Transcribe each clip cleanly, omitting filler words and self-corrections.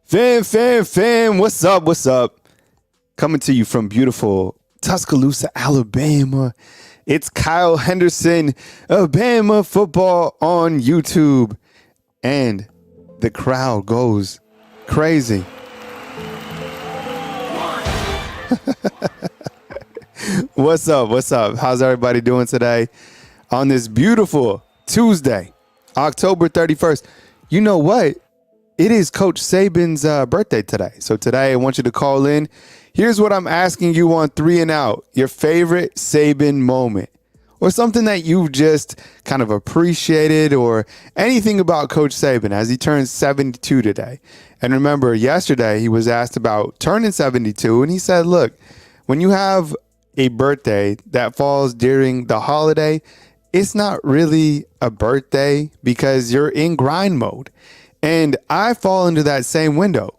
Fam, what's up? What's up? Coming to you from beautiful Tuscaloosa, Alabama. It's Kyle Henderson of Bama Football on YouTube. And the crowd goes crazy. What's up? What's up? How's everybody doing today on this beautiful Tuesday, October 31st? You know what? It is Coach Saban's birthday today. So today I want you to call in. Here's what I'm asking you on 3 and Out. Your favorite Saban moment or something that you've just kind of appreciated or anything about Coach Saban as he turns 72 today. And remember, yesterday he was asked about turning 72 and he said, look, when you have a birthday that falls during the holiday, it's not really a birthday because you're in grind mode. And I fall into that same window.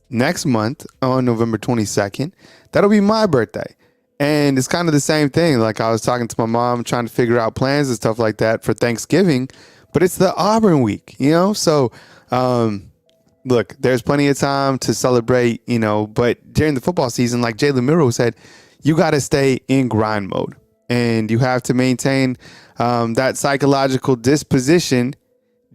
Next month on November 22nd, that'll be my birthday. And it's kind of the same thing. Like I was talking to my mom, trying to figure out plans and stuff like that for Thanksgiving, but it's the Auburn week, you know? So, look, there's plenty of time to celebrate, you know, but during the football season, like Jalen Miro said, you got to stay in grind mode and you have to maintain that psychological disposition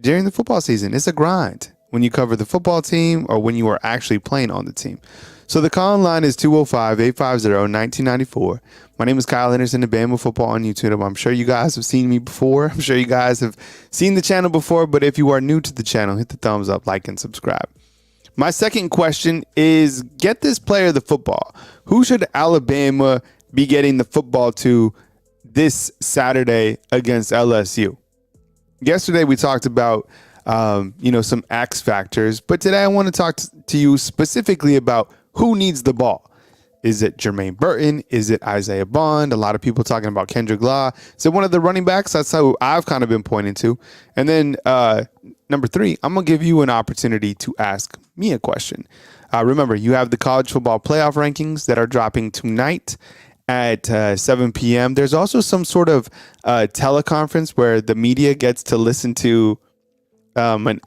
during the football season. It's a grind when you cover the football team or when you are actually playing on the team. So the call line is 205-850-1994. My name is Kyle Henderson of Bama Football on YouTube. I'm sure you guys have seen me before. I'm sure you guys have seen the channel before, but if you are new to the channel, hit the thumbs up, like, and subscribe. My second question is, get this player the football. Who should Alabama be getting the football to this Saturday against LSU? Yesterday, we talked about, some X factors, but today I want to talk to you specifically about who needs the ball. Is it Jermaine Burton? Is it Isaiah Bond? A lot of people talking about Kendrick Law. Is it one of the running backs? That's how I've kind of been pointing to. And then number 3, I'm going to give you an opportunity to ask me a question. Remember, you have the college football playoff rankings that are dropping tonight at 7 p.m. There's also some sort of teleconference where the media gets to listen to an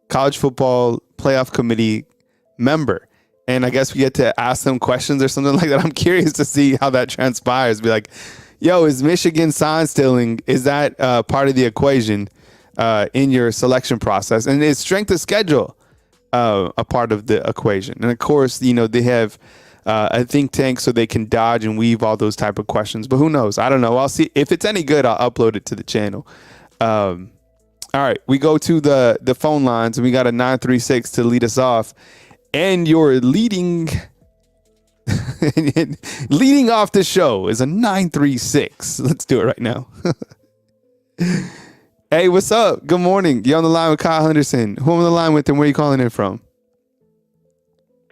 college football playoff committee member. And I guess we get to ask them questions or something like that. I'm curious to see how that transpires. Be like, yo, is Michigan sign stealing? Is that part of the equation in your selection process? And is strength of schedule a part of the equation? And of course, you know, they have a think tank so they can dodge and weave all those type of questions. But who knows? I don't know. I'll see if it's any good. I'll upload it to the channel. All right, we go to the phone lines and we got a 936 to lead us off. And your leading off the show is a 936. Let's do it right now. Hey, what's up? Good morning. You're on the line with Kyle Henderson. Who am I on the line with and where are you calling in from?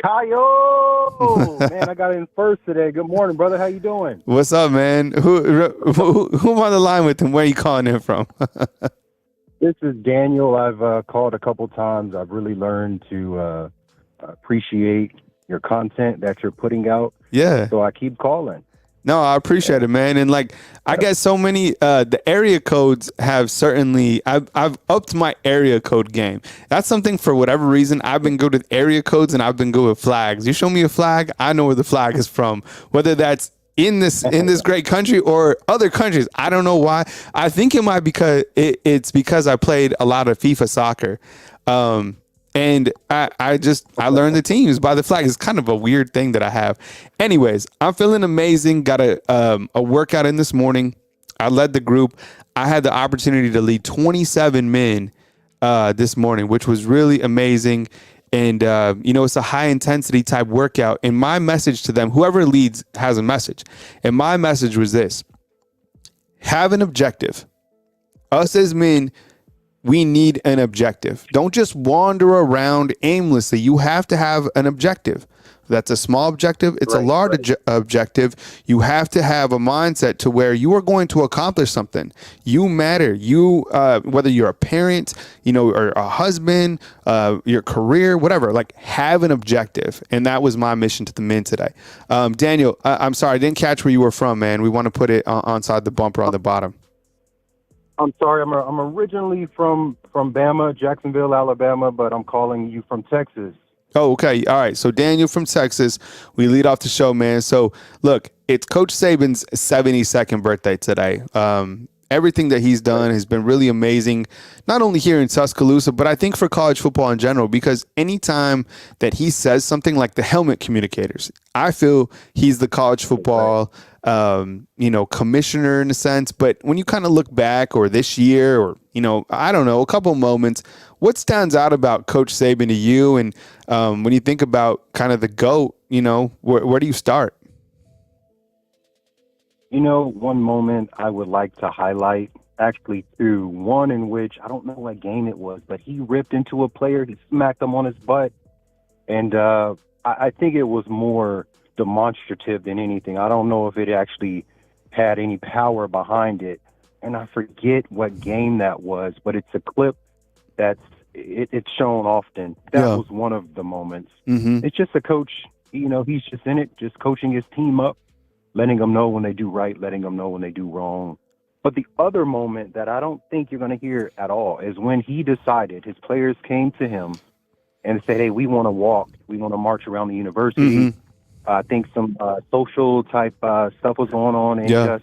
Kyle, man, I got in first today. Good morning, brother. How you doing? What's up, man? Who am I on the line with and where are you calling in from? This is Daniel. I've called a couple times. I've really learned to appreciate your content that you're putting out. Yeah. So I keep calling. No, I appreciate it, man. And like, I get so many, the area codes have certainly, I've upped my area code game. That's something for whatever reason. I've been good with area codes and I've been good with flags. You show me a flag, I know where the flag is from, whether that's in this great country or other countries. I don't know why. I think it might it's because I played a lot of FIFA soccer. And I learned the teams by the flag. It's kind of a weird thing that I have. Anyways, I'm feeling amazing. Got a workout in this morning. I led the group. I had the opportunity to lead 27 men this morning, which was really amazing. And, it's a high intensity type workout. And my message to them, whoever leads has a message. And my message was this: have an objective. Us as men, we need an objective. Don't just wander around aimlessly. You have to have an objective. That's a small objective. It's a large objective. You have to have a mindset to where you are going to accomplish something. You matter. You, whether you're a parent, or a husband, your career, whatever, like have an objective. And that was my mission to the men today. Daniel, I'm sorry, I didn't catch where you were from, man. We want to put it onside the bumper on the bottom. I'm sorry. I'm originally from Bama, Jacksonville, Alabama, but I'm calling you from Texas. Oh, okay. All right. So Daniel from Texas, we lead off the show, man. So look, it's Coach Saban's 72nd birthday today. Everything that he's done has been really amazing, not only here in Tuscaloosa, but I think for college football in general, because anytime that he says something like the helmet communicators, I feel he's the college football, commissioner in a sense. But when you kind of look back or this year or, I don't know, a couple moments, what stands out about Coach Saban to you? And when you think about kind of the GOAT, where do you start? One moment I would like to highlight, actually two. One in which, I don't know what game it was, but he ripped into a player, he smacked him on his butt. And I think it was more demonstrative than anything. I don't know if it actually had any power behind it. And I forget what game that was, but it's a clip it's shown often. That was one of the moments. Mm-hmm. It's just a coach, he's just in it, just coaching his team up, letting them know when they do right, letting them know when they do wrong. But the other moment that I don't think you're going to hear at all is when he decided, his players came to him and said, hey, we want to walk. We want to march around the university. Mm-hmm. I think some social type stuff was going on, and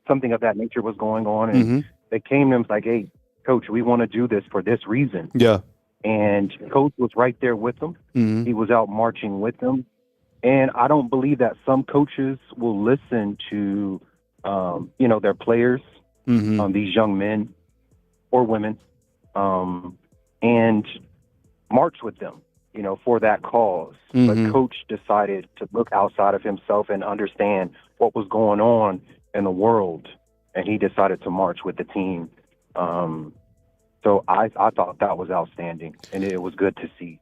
something of that nature was going on. And they came to him like, hey, Coach, we want to do this for this reason. Yeah. And Coach was right there with them. Mm-hmm. He was out marching with them. And I don't believe that some coaches will listen to, their players, these young men or women, and march with them, for that cause. Mm-hmm. But Coach decided to look outside of himself and understand what was going on in the world, and he decided to march with the team. So I thought that was outstanding, and it was good to see.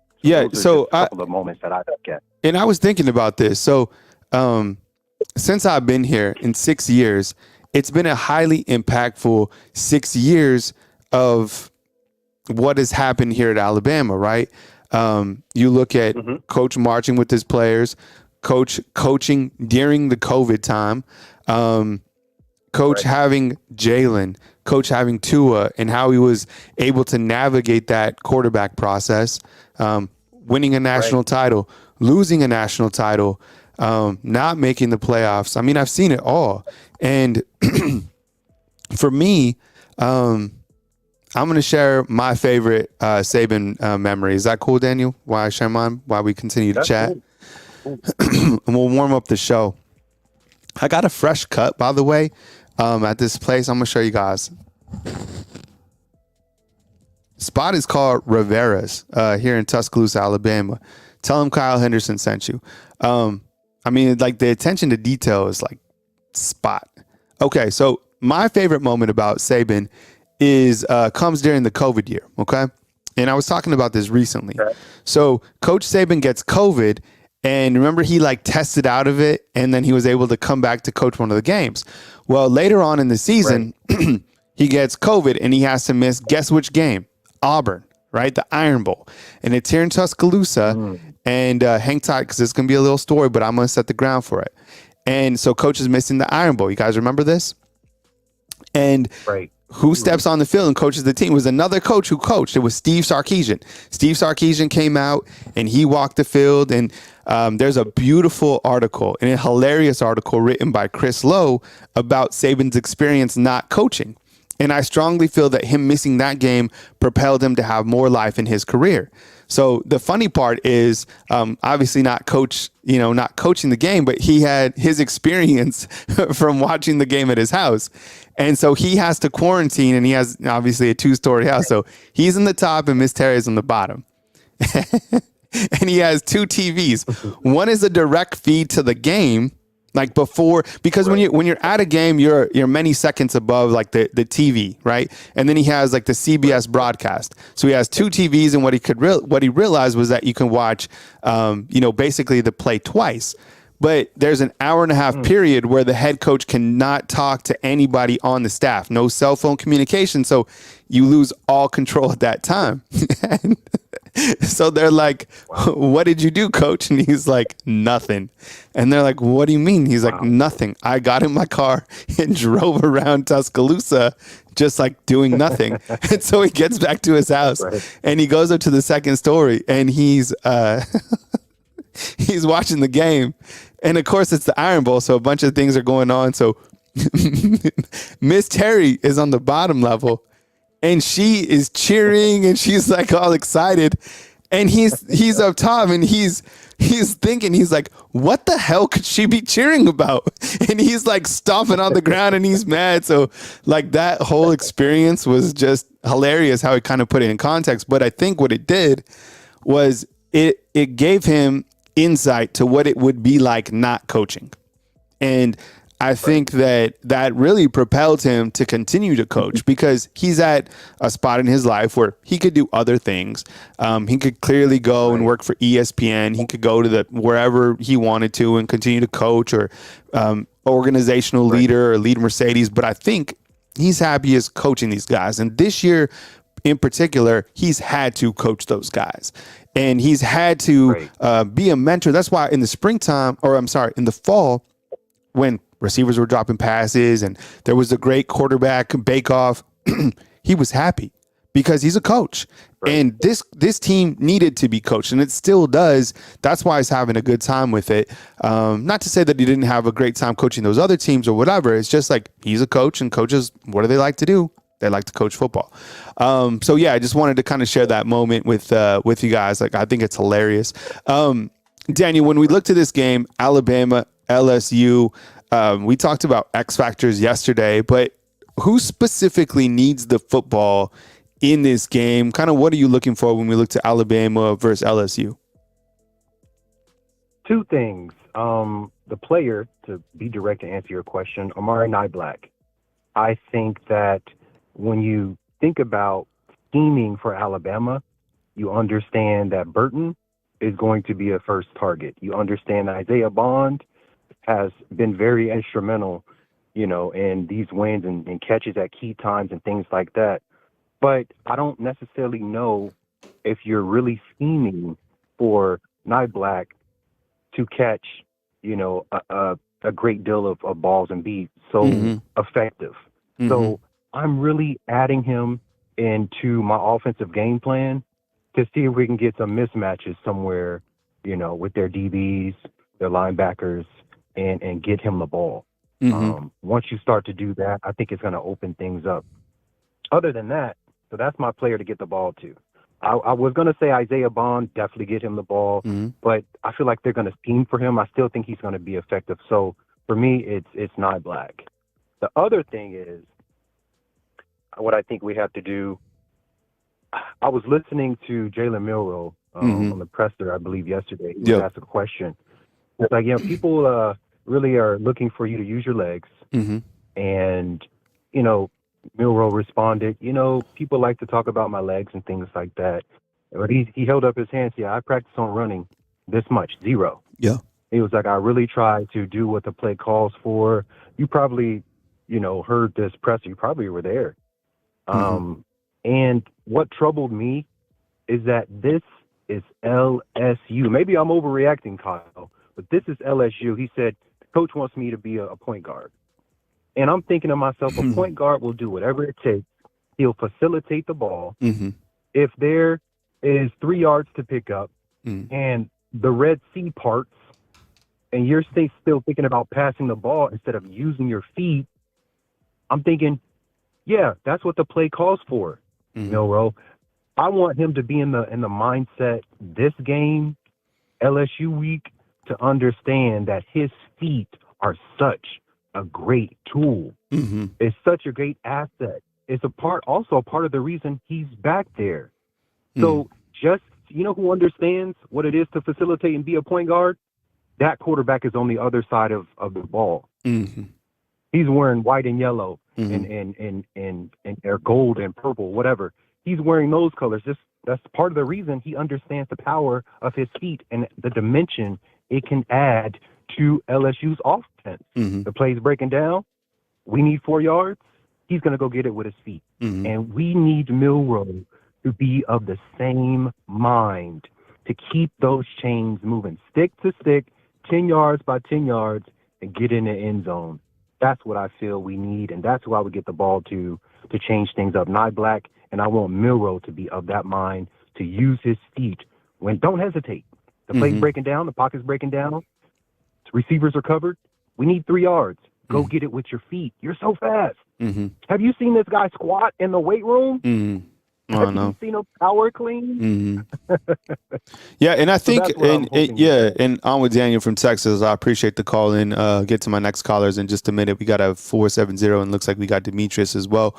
So a couple of moments that I look at. And I was thinking about this. So since I've been here in 6 years, it's been a highly impactful 6 years of what has happened here at Alabama, right? You look at Coach marching with his players, Coach coaching during the COVID time, Coach having Jalen, Coach having Tua, and how he was able to navigate that quarterback process, winning a national title, losing a national title, not making the playoffs. I mean, I've seen it all. And for me, I'm going to share my favorite Saban memory. Is that cool, Daniel? Why I share mine? While we continue to chat? Cool. And we'll warm up the show. I got a fresh cut, by the way, at this place. I'm going to show you guys. Spot is called Rivera's here in Tuscaloosa, Alabama. Tell them Kyle Henderson sent you. I mean, like, the attention to detail is like spot. Okay, so my favorite moment about Saban is comes during the COVID year, okay? And I was talking about this recently. Okay. So Coach Saban gets COVID, and remember he like tested out of it, and then he was able to come back to coach one of the games. Well, later on in the season, he gets COVID, and he has to miss, guess which game? Auburn, right? The Iron Bowl. And it's here in Tuscaloosa, and hang tight because it's going to be a little story, but I'm going to set the ground for it. And so Coach is missing the Iron Bowl. You guys remember this? And who steps on the field and coaches the team? It was another coach who coached. It was Steve Sarkisian. Steve Sarkisian came out and he walked the field. And there's a beautiful article and a hilarious article written by Chris Lowe about Saban's experience not coaching. And I strongly feel that him missing that game propelled him to have more life in his career. So the funny part is obviously not coaching the game, but he had his experience from watching the game at his house. And so he has to quarantine, and he has obviously a 2-story house. So he's in the top and Miss Terry's on the bottom. And he has 2 TVs. One is a direct feed to the game, like before, because when you're at a game, you're many seconds above like the TV, right? And then he has like the CBS broadcast. So he has 2 TVs, and what he realized was that you can watch, basically the play twice. But there's an hour and a half period where the head coach cannot talk to anybody on the staff, no cell phone communication. So you lose all control at that time. So they're like, Wow. "What did you do, coach?" And he's like, "Nothing." And they're like, "What do you mean?" He's like, Wow. "Nothing. I got in my car and drove around Tuscaloosa just like doing nothing." And so he gets back to his house Right. and he goes up to the second story and he's watching the game. And of course it's the Iron Bowl, so a bunch of things are going on. So Miss Terry is on the bottom level and she is cheering and she's like all excited. And he's up top and he's thinking, he's like, what the hell could she be cheering about? And he's like stomping on the ground and he's mad. So like that whole experience was just hilarious how he kind of put it in context. But I think what it did was it gave him insight to what it would be like not coaching. And I think that really propelled him to continue to coach because he's at a spot in his life where he could do other things. He could clearly go and work for ESPN. He could go to wherever he wanted to and continue to coach or organizational leader or lead Mercedes. But I think he's happiest coaching these guys. And this year in particular, he's had to coach those guys. And he's had to be a mentor. That's why in the springtime, or I'm sorry, in the fall, when receivers were dropping passes and there was a great quarterback bake-off, he was happy because he's a coach. And this team needed to be coached, and it still does. That's why he's having a good time with it. Not to say that he didn't have a great time coaching those other teams or whatever. It's just like he's a coach, and coaches, what do they like to do? They like to coach football. So yeah, I just wanted to kind of share that moment with you guys. Like, I think it's hilarious. Daniel, when we looked at this game, Alabama, LSU, we talked about X factors yesterday, but who specifically needs the football in this game? Kind of what are you looking for when we look to Alabama versus LSU? Two things. The player, to be direct to answer your question, Amari Niblack. I think that when you think about scheming for Alabama, you understand that Burton is going to be a first target. You understand that Isaiah Bond has been very instrumental, in these wins and catches at key times and things like that. But I don't necessarily know if you're really scheming for Niblack to catch, a great deal of balls and be so effective. So I'm really adding him into my offensive game plan to see if we can get some mismatches somewhere, with their DBs, their linebackers, and get him the ball. Once you start to do that, I think it's going to open things up. Other than that, so that's my player to get the ball to. I was going to say Isaiah Bond, definitely get him the ball, but I feel like they're going to scheme for him. I still think he's going to be effective. So for me, it's Niblack. The other thing is what I think we have to do. I was listening to Jalen Milroe on the presser, I believe, yesterday. He was asked a question. It's like, people really are looking for you to use your legs. And, Milroe responded, people like to talk about my legs and things like that. But he held up his hands. Yeah, I practice on running this much, 0. Yeah. He was like, I really try to do what the play calls for. You probably, heard this presser. You probably were there. And what troubled me is that this is LSU. Maybe I'm overreacting, Kyle, but this is LSU. He said, coach wants me to be a point guard. And I'm thinking to myself, a point guard will do whatever it takes. He'll facilitate the ball. If there is 3 yards to pick up and the Red Sea parts and you're still thinking about passing the ball instead of using your feet, I'm thinking, yeah, that's what the play calls for. Milroe. I want him to be in the mindset this game, LSU week, to understand that his feet are such a great tool. It's such a great asset. It's also a part of the reason he's back there. So just, who understands what it is to facilitate and be a point guard? That quarterback is on the other side of the ball. He's wearing white and yellow and or gold and purple, whatever. He's wearing those colors. That's part of the reason he understands the power of his feet and the dimension it can add to LSU's offense. The play's breaking down. We need 4 yards. He's going to go get it with his feet. And we need Milroe to be of the same mind, to keep those chains moving, stick to stick, 10 yards by 10 yards, and get in the end zone. That's what I feel we need, and that's who I would get the ball to change things up. Not Black, and I want Milrow to be of that mind, to use his feet when don't hesitate. The play's breaking down, the pocket's breaking down, receivers are covered. We need 3 yards. Go get it with your feet. You're so fast. Have you seen this guy squat in the weight room? Have you seen him power clean? Yeah, and I think, and on with Daniel from Texas. I appreciate the call in. Get to my next callers in just a minute. We got a 470, and looks like we got Demetrius as well.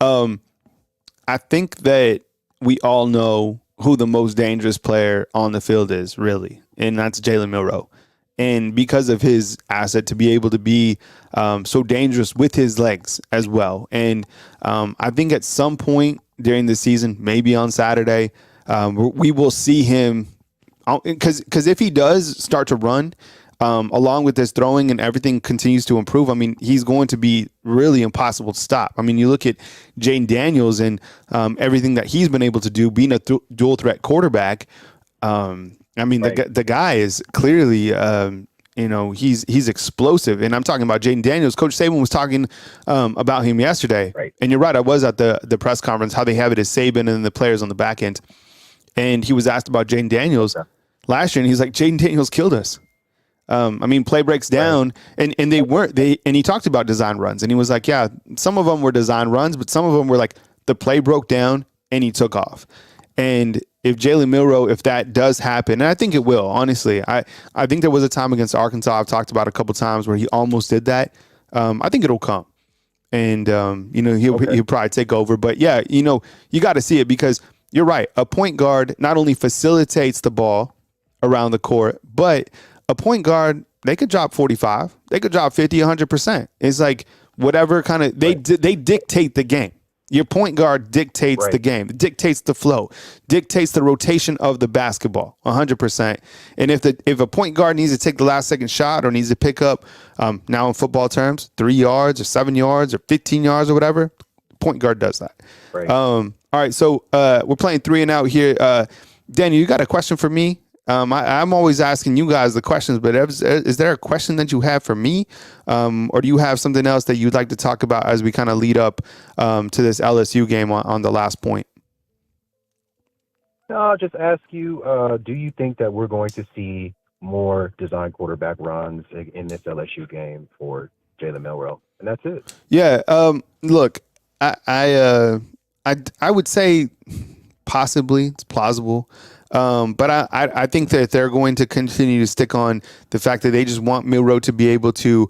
I think that we all know who the most dangerous player on the field is, really, and that's Jalen Milrow. And because of his asset to be able to be so dangerous with his legs as well. And I think at some point during the season, maybe on Saturday, we will see him, because if he does start to run, along with his throwing and everything continues to improve, I mean, he's going to be really impossible to stop. I mean, you look at Jane Daniels and everything that he's been able to do, being a dual threat quarterback. I mean, the guy is clearly, he's explosive. And I'm talking about Jaden Daniels. Coach Saban was talking about him yesterday. Right. And you're right. I was at the press conference, how they have it as Saban and then the players on the back end. And he was asked about Jaden Daniels last year. And he's like, Jaden Daniels killed us. I mean, play breaks down, and he talked about design runs. And he was like, yeah, some of them were design runs, but some of them were like the play broke down and he took off. And if Jalen Milrow, if that does happen, and I think it will, honestly, I think there was a time against Arkansas I've talked about a couple times where he almost did that. I think it'll come, and he'll probably take over. But yeah, you got to see it, because you're right. A point guard not only facilitates the ball around the court, but a point guard, they could drop 45, they could drop 50, 100%. It's like whatever kind of they dictate the game. Your point guard dictates the game, dictates the flow, dictates the rotation of the basketball, 100%. And if a point guard needs to take the last second shot or needs to pick up, now in football terms, 3 yards or 7 yards or 15 yards or whatever, point guard does that. Right. All right, so we're playing 3 and out here. Daniel, you got a question for me? I'm always asking you guys the questions, but is there a question that you have for me? Or do you have something else that you'd like to talk about as we kind of lead up to this LSU game on the last point? No, I'll just ask you, do you think that we're going to see more design quarterback runs in this LSU game for Jalen Milrow? And that's it. Yeah. Look, I would say possibly it's plausible. But I think that they're going to continue to stick on the fact that they just want Milrow to be able to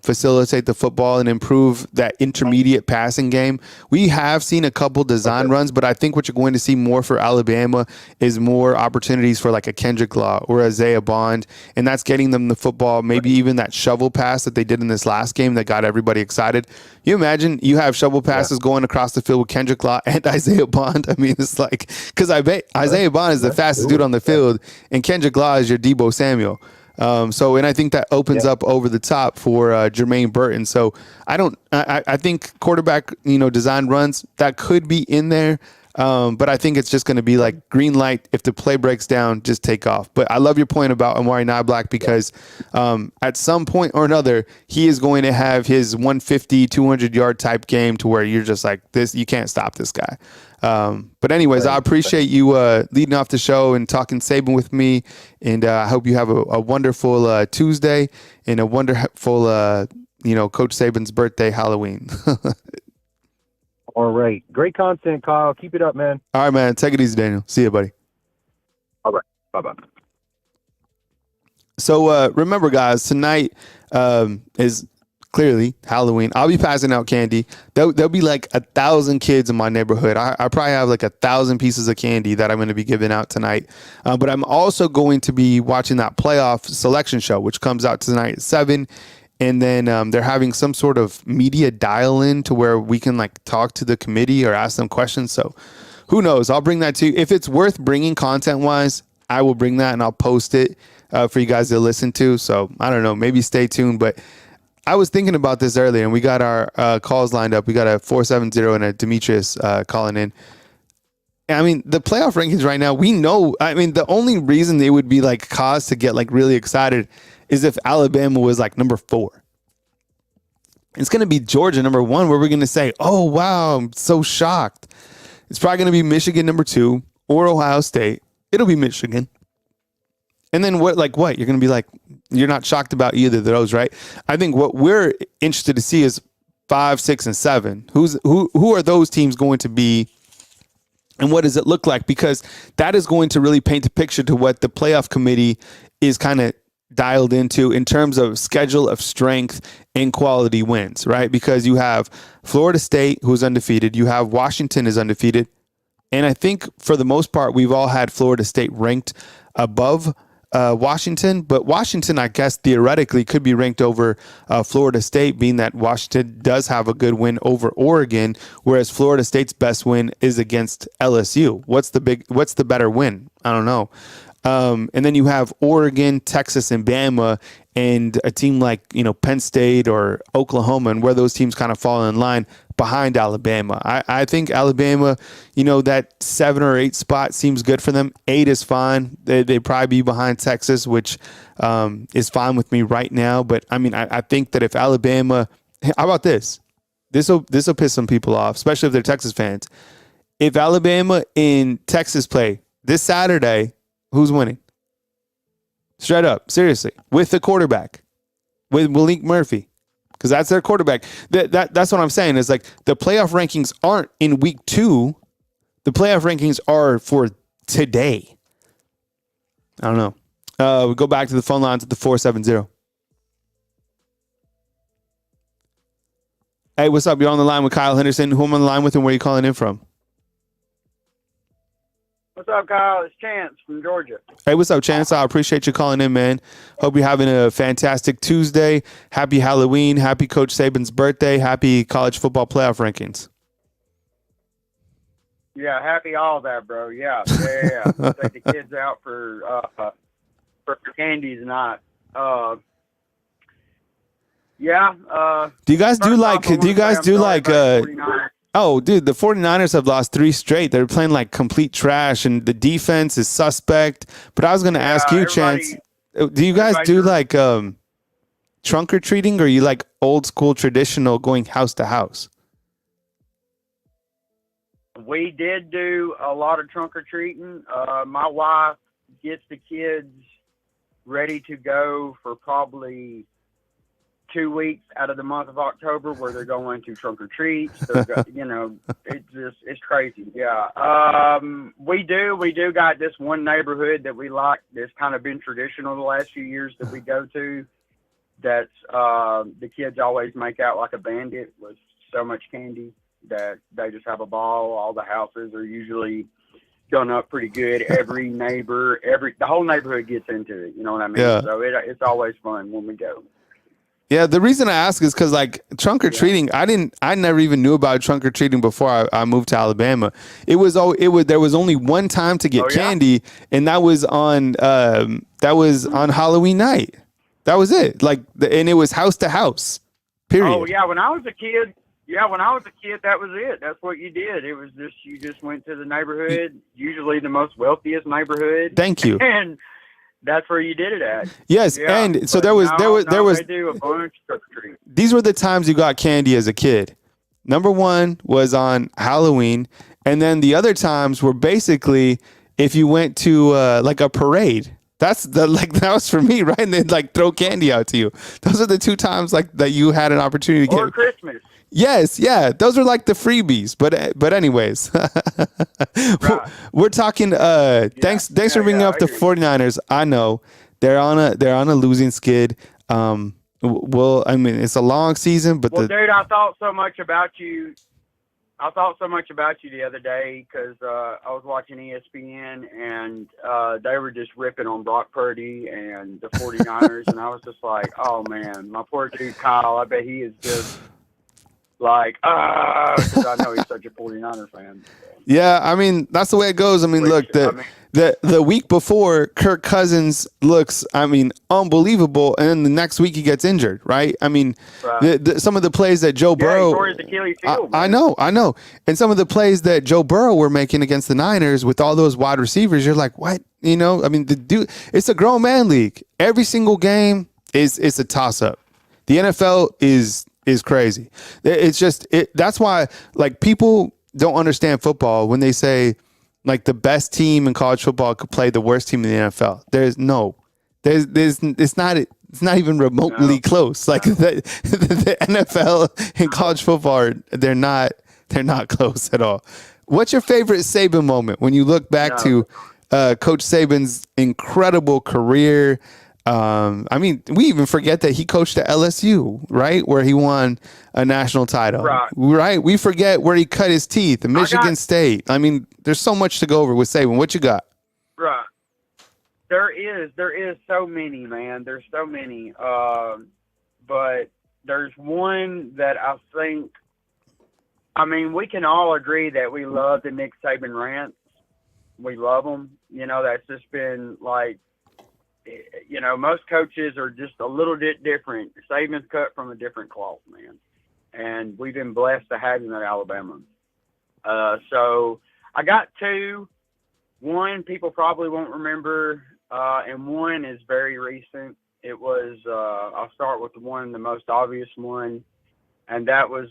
facilitate the football and improve that intermediate passing game. We have seen a couple design runs, but I think what you're going to see more for Alabama is more opportunities for like a Kendrick Law or Isaiah Bond, and that's getting them the football, maybe even that shovel pass that they did in this last game that got everybody excited. You imagine you have shovel passes going across the field with Kendrick Law and Isaiah Bond. I mean, it's like, because I bet Isaiah Bond is the fastest dude on the field, and Kendrick Law is your Debo Samuel. And I think that opens up over the top for Jermaine Burton. So I think quarterback, design runs that could be in there. But I think it's just going to be like green light. If the play breaks down, just take off. But I love your point about Amari Niblack, because at some point or another, he is going to have his 150, 200-yard type game to where you're just like, this, you can't stop this guy. But anyways, I appreciate you leading off the show and talking Saban with me. And I hope you have a wonderful Tuesday and a wonderful, Coach Saban's birthday, Halloween. All right. Great content, Kyle. Keep it up, man. All right, man. Take it easy, Daniel. See you, buddy. All right. Bye-bye. So remember, guys, tonight is clearly Halloween. I'll be passing out candy. There'll be like 1,000 kids in my neighborhood. I probably have like 1,000 pieces of candy that I'm going to be giving out tonight. But I'm also going to be watching that playoff selection show, which comes out tonight at 7. And then they're having some sort of media dial-in to where we can like talk to the committee or ask them questions. So who knows? I'll bring that to you. If it's worth bringing content-wise, I will bring that and I'll post it for you guys to listen to. So I don't know. Maybe stay tuned. But I was thinking about this earlier, and we got our calls lined up. We got a 470 and a Demetrius calling in. I mean, the playoff rankings right now, we know. I mean, the only reason they would be like cause to get like really excited is if Alabama was like number 4. It's going to be Georgia number 1, where we're going to say, "Oh wow, I'm so shocked." It's probably going to be Michigan number 2 or Ohio State. It'll be Michigan. And then what? Like what? You're going to be like, you're not shocked about either of those, right? I think what we're interested to see is 5, 6, and 7. Who are those teams going to be? And what does it look like? Because that is going to really paint a picture to what the playoff committee is kind of dialed into in terms of schedule of strength and quality wins, right? Because you have Florida State, who's undefeated. You have Washington is undefeated. And I think for the most part, we've all had Florida State ranked above Washington, but Washington, I guess, theoretically could be ranked over Florida State, being that Washington does have a good win over Oregon, whereas Florida State's best win is against LSU. What's the better win? I don't know. And then you have Oregon, Texas, and Bama, and a team like, Penn State or Oklahoma, and where those teams kind of fall in line behind Alabama. I think Alabama, that 7 or 8 spot seems good for them. 8 is fine. They'd probably be behind Texas, which is fine with me right now. But I mean, I think that if Alabama, how about this? This will piss some people off, especially if they're Texas fans. If Alabama and Texas play this Saturday, who's winning? Straight up, seriously, with the quarterback, with Malik Murphy, because that's their quarterback. That's what I'm saying is like the playoff rankings aren't in week 2. The playoff rankings are for today. I don't know. We go back to the phone lines at the 470. Hey, what's up? You're on the line with Kyle Henderson. Who am I on the line with, and where are you calling in from? What's up, Kyle? It's Chance from Georgia. Hey, what's up, Chance? I appreciate you calling in, man. Hope you're having a fantastic Tuesday. Happy Halloween. Happy Coach Saban's birthday. Happy college football playoff rankings. Yeah, happy all that, bro. Yeah. Take the kids out for candy tonight. Do you guys do like? Oh, dude, the 49ers have lost 3 straight. They're playing like complete trash, and the defense is suspect. But I was going to ask you, Chance, do you guys do like trunk or treating, or are you like old school traditional going house to house? We did do a lot of trunk or treating. My wife gets the kids ready to go for probably 2 weeks out of the month of October, where they're going to trunk or treats. It's crazy. Yeah. We do got this one neighborhood that we like that's kind of been traditional the last few years that we go to. That's the kids always make out like a bandit with so much candy that they just have a ball. All the houses are usually done up pretty good. Every neighbor, the whole neighborhood gets into it. You know what I mean? Yeah. So it's always fun when we go. Yeah, the reason I ask is because like trunk or treating, I never even knew about trunk or treating before I moved to Alabama. There was only one time to get candy, and that was on Halloween night. That was it. And it was house to house. Period. Oh yeah, when I was a kid, that was it. That's what you did. It was just you just went to the neighborhood, usually the most wealthiest neighborhood. Thank you. And that's where you did it at. Yes, yeah, and so there was. They do a bunch of treats. These were the times you got candy as a kid. Number 1 was on Halloween, and then the other times were basically if you went to like a parade. That was for me, right? And they'd like throw candy out to you. Those are the 2 times like that you had an opportunity to get. Or Christmas. Yes, yeah, those are like the freebies. But anyways, right. We're talking. Thanks for bringing up the 49ers. I know they're on a losing skid. It's a long season, but dude, I thought so much about you. The other day because I was watching ESPN and they were just ripping on Brock Purdy and the 49ers, and I was just like, oh man, my poor dude Kyle. I bet he is just Like, because I know he's such a 49er fan. Yeah, I mean, that's the way it goes. I mean, look, the week before, Kirk Cousins looks, I mean, unbelievable, and then the next week he gets injured, right? I mean, some of the plays that Joe Burrow, he tore his Achilles heel, I know, and some of the plays that Joe Burrow were making against the Niners with all those wide receivers, you're like, what? You know, I mean, the dude, it's a grown man league. Every single game is a toss up. The NFL is crazy. It's just that's why, like, people don't understand football when they say like the best team in college football could play the worst team in the NFL. There's it's not even remotely close. Like the NFL and college football they're not close at all. What's your favorite Saban moment when you look back to Coach Saban's incredible career? I mean, we even forget that he coached at LSU, right? Where he won a national title, right? We forget where he cut his teeth at Michigan State. I mean, there's so much to go over with Saban. What you got? Right. There is so many, man. There's so many. But there's one that I think, I mean, we can all agree that we love the Nick Saban rants. We love them. You know, that's just been like, you know, most coaches are just a little bit different. Saban's cut from a different cloth, man. And we've been blessed to have him at Alabama. So I got two. One people probably won't remember, and one is very recent. It was, I'll start with the most obvious one, and that was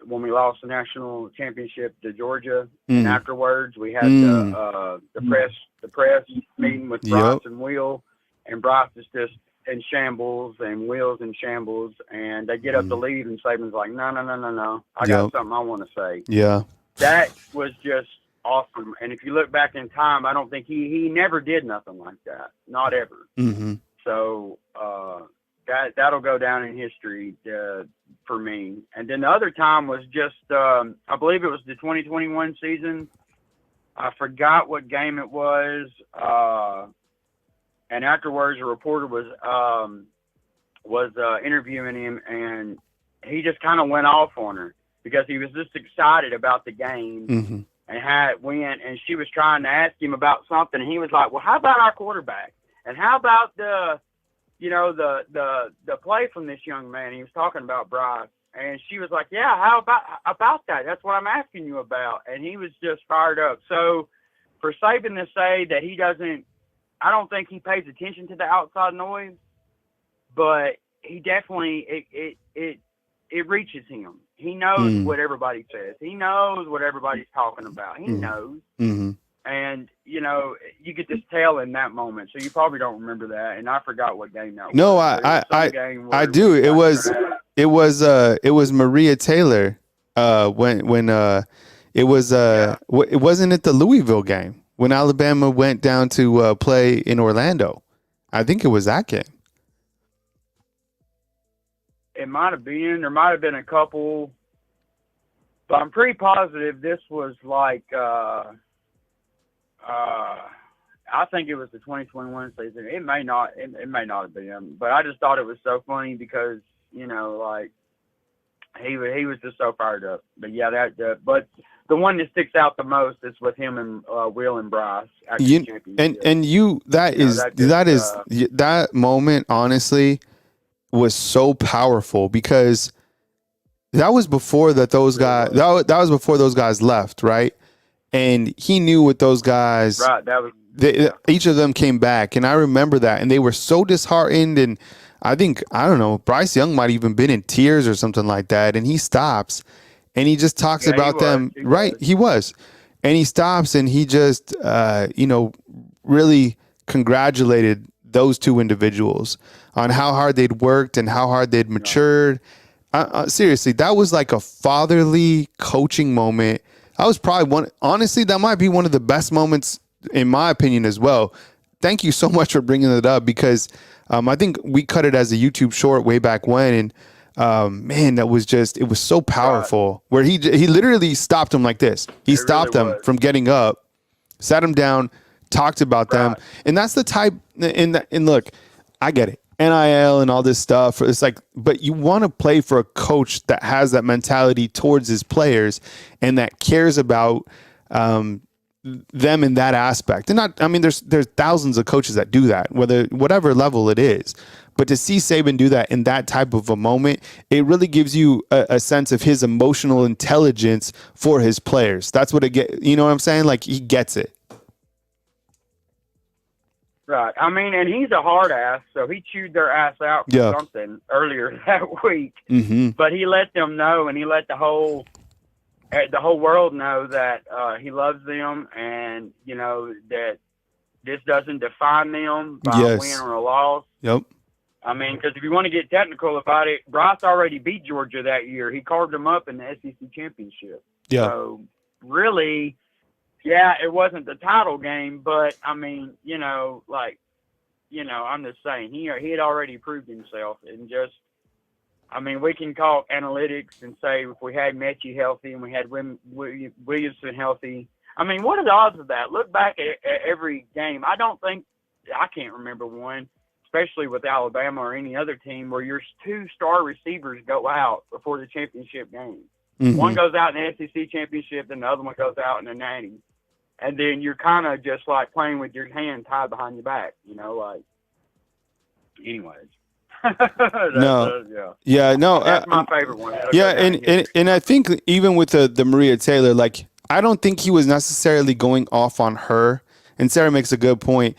when we lost the national championship to Georgia. And afterwards, we had the press meeting with Bryce and Will, and Bryce is just in shambles and Will's in shambles, and they get up to leave, and Saban's like, no, I got something I want to say. Yeah. That was just awesome. And if you look back in time, I don't think he never did nothing like that. Not ever. Mm-hmm. So that'll go down in history for me. And then the other time was just, I believe it was the 2021 season. I forgot what game it was. And afterwards, a reporter was interviewing him, and he just kind of went off on her because he was just excited about the game. Mm-hmm. And how it went, and she was trying to ask him about something, and he was like, well, how about our quarterback? And how about the play from this young man? He was talking about Bryce. And she was like, yeah, how about that? That's what I'm asking you about. And he was just fired up. So for Saban to say that he doesn't, I don't think he pays attention to the outside noise, but he definitely, it reaches him. He knows what everybody says. He knows what everybody's talking about. He knows. Mm-hmm. And, you know, you could just tell in that moment. So you probably don't remember that. And I forgot what game that was. No, I do. It was Maria Taylor when it was it wasn't at the Louisville game when Alabama went down to play in Orlando. I think it was that game. It might have been. There might have been a couple, but I'm pretty positive this was like. I think it was the 2021 season. It may not. It may not have been, but I just thought it was so funny because you know, like he was just so fired up. But yeah, but the one that sticks out the most is with him and Will and Bryce. That moment honestly was so powerful because that was before those guys left, right? And he knew what those guys, right? That was each of them came back, and I remember that, and they were so disheartened. And I don't know, Bryce Young might even been in tears or something like that. And he stops, and he just talks about them, right? He was, and he stops, and he just, really congratulated those two individuals on how hard they'd worked and how hard they'd matured. Seriously, that was like a fatherly coaching moment. I was probably honestly, that might be one of the best moments in my opinion as well. Thank you so much for bringing it up because I think we cut it as a YouTube short way back when. And man, it was so powerful where he literally stopped him like this. He stopped them from getting up, sat him down, talked about them. And that's the type, and look, I get it. NIL and all this stuff. It's like, but you want to play for a coach that has that mentality towards his players and that cares about them in that aspect. And not, I mean, there's thousands of coaches that do that, whatever level it is. But to see Saban do that in that type of a moment, it really gives you a sense of his emotional intelligence for his players. That's what it get. You know what I'm saying? Like, he gets it. Right. I mean, and he's a hard ass, so he chewed their ass out for something earlier that week. Mm-hmm. But he let them know, and he let the whole world know that he loves them, and you know that this doesn't define them by a win or a loss. Yep. I mean, because if you want to get technical about it, Bryce already beat Georgia that year. He carved them up in the SEC championship. Yeah. So really, yeah, it wasn't the title game, but I mean, you know, like, you know, I'm just saying he had already proved himself, and just, I mean, we can call analytics and say if we had Mechie healthy and we had Williamson healthy. I mean, what are the odds of that? Look back at every game. I can't remember one, especially with Alabama or any other team, where your two star receivers go out before the championship game. Mm-hmm. One goes out in the SEC championship, then the other one goes out in the Natty. And then you're kind of just like playing with your hand tied behind your back, you know, like, anyways. That's my favorite one. And I think even with the Maria Taylor, like, I don't think he was necessarily going off on her. And Sarah makes a good point.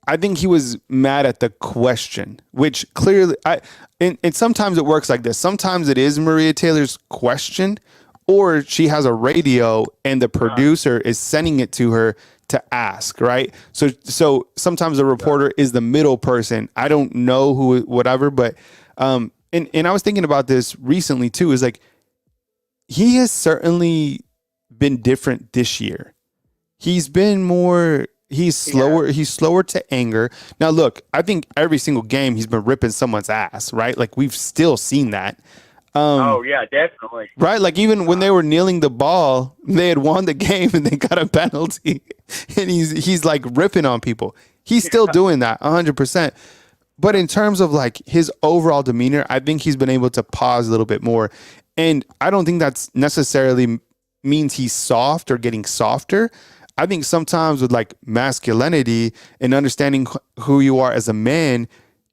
I think he was mad at the question, which clearly, and sometimes it works like this. Sometimes it is Maria Taylor's question, or she has a radio and the producer is sending it to her to ask, right? So sometimes the reporter is the middle person. I don't know who, whatever, but and I was thinking about this recently too, is like, he has certainly been different this year. He's been more, he's slower. He's slower to anger. Now, look, I think every single game he's been ripping someone's ass, right? Like, we've still seen that. Oh yeah, definitely. Right, like even when they were kneeling the ball, they had won the game and they got a penalty, and he's like ripping on people. He's still doing that 100%. But in terms of like his overall demeanor, I think he's been able to pause a little bit more, and I don't think that's necessarily means he's soft or getting softer. I think sometimes with like masculinity and understanding who you are as a man,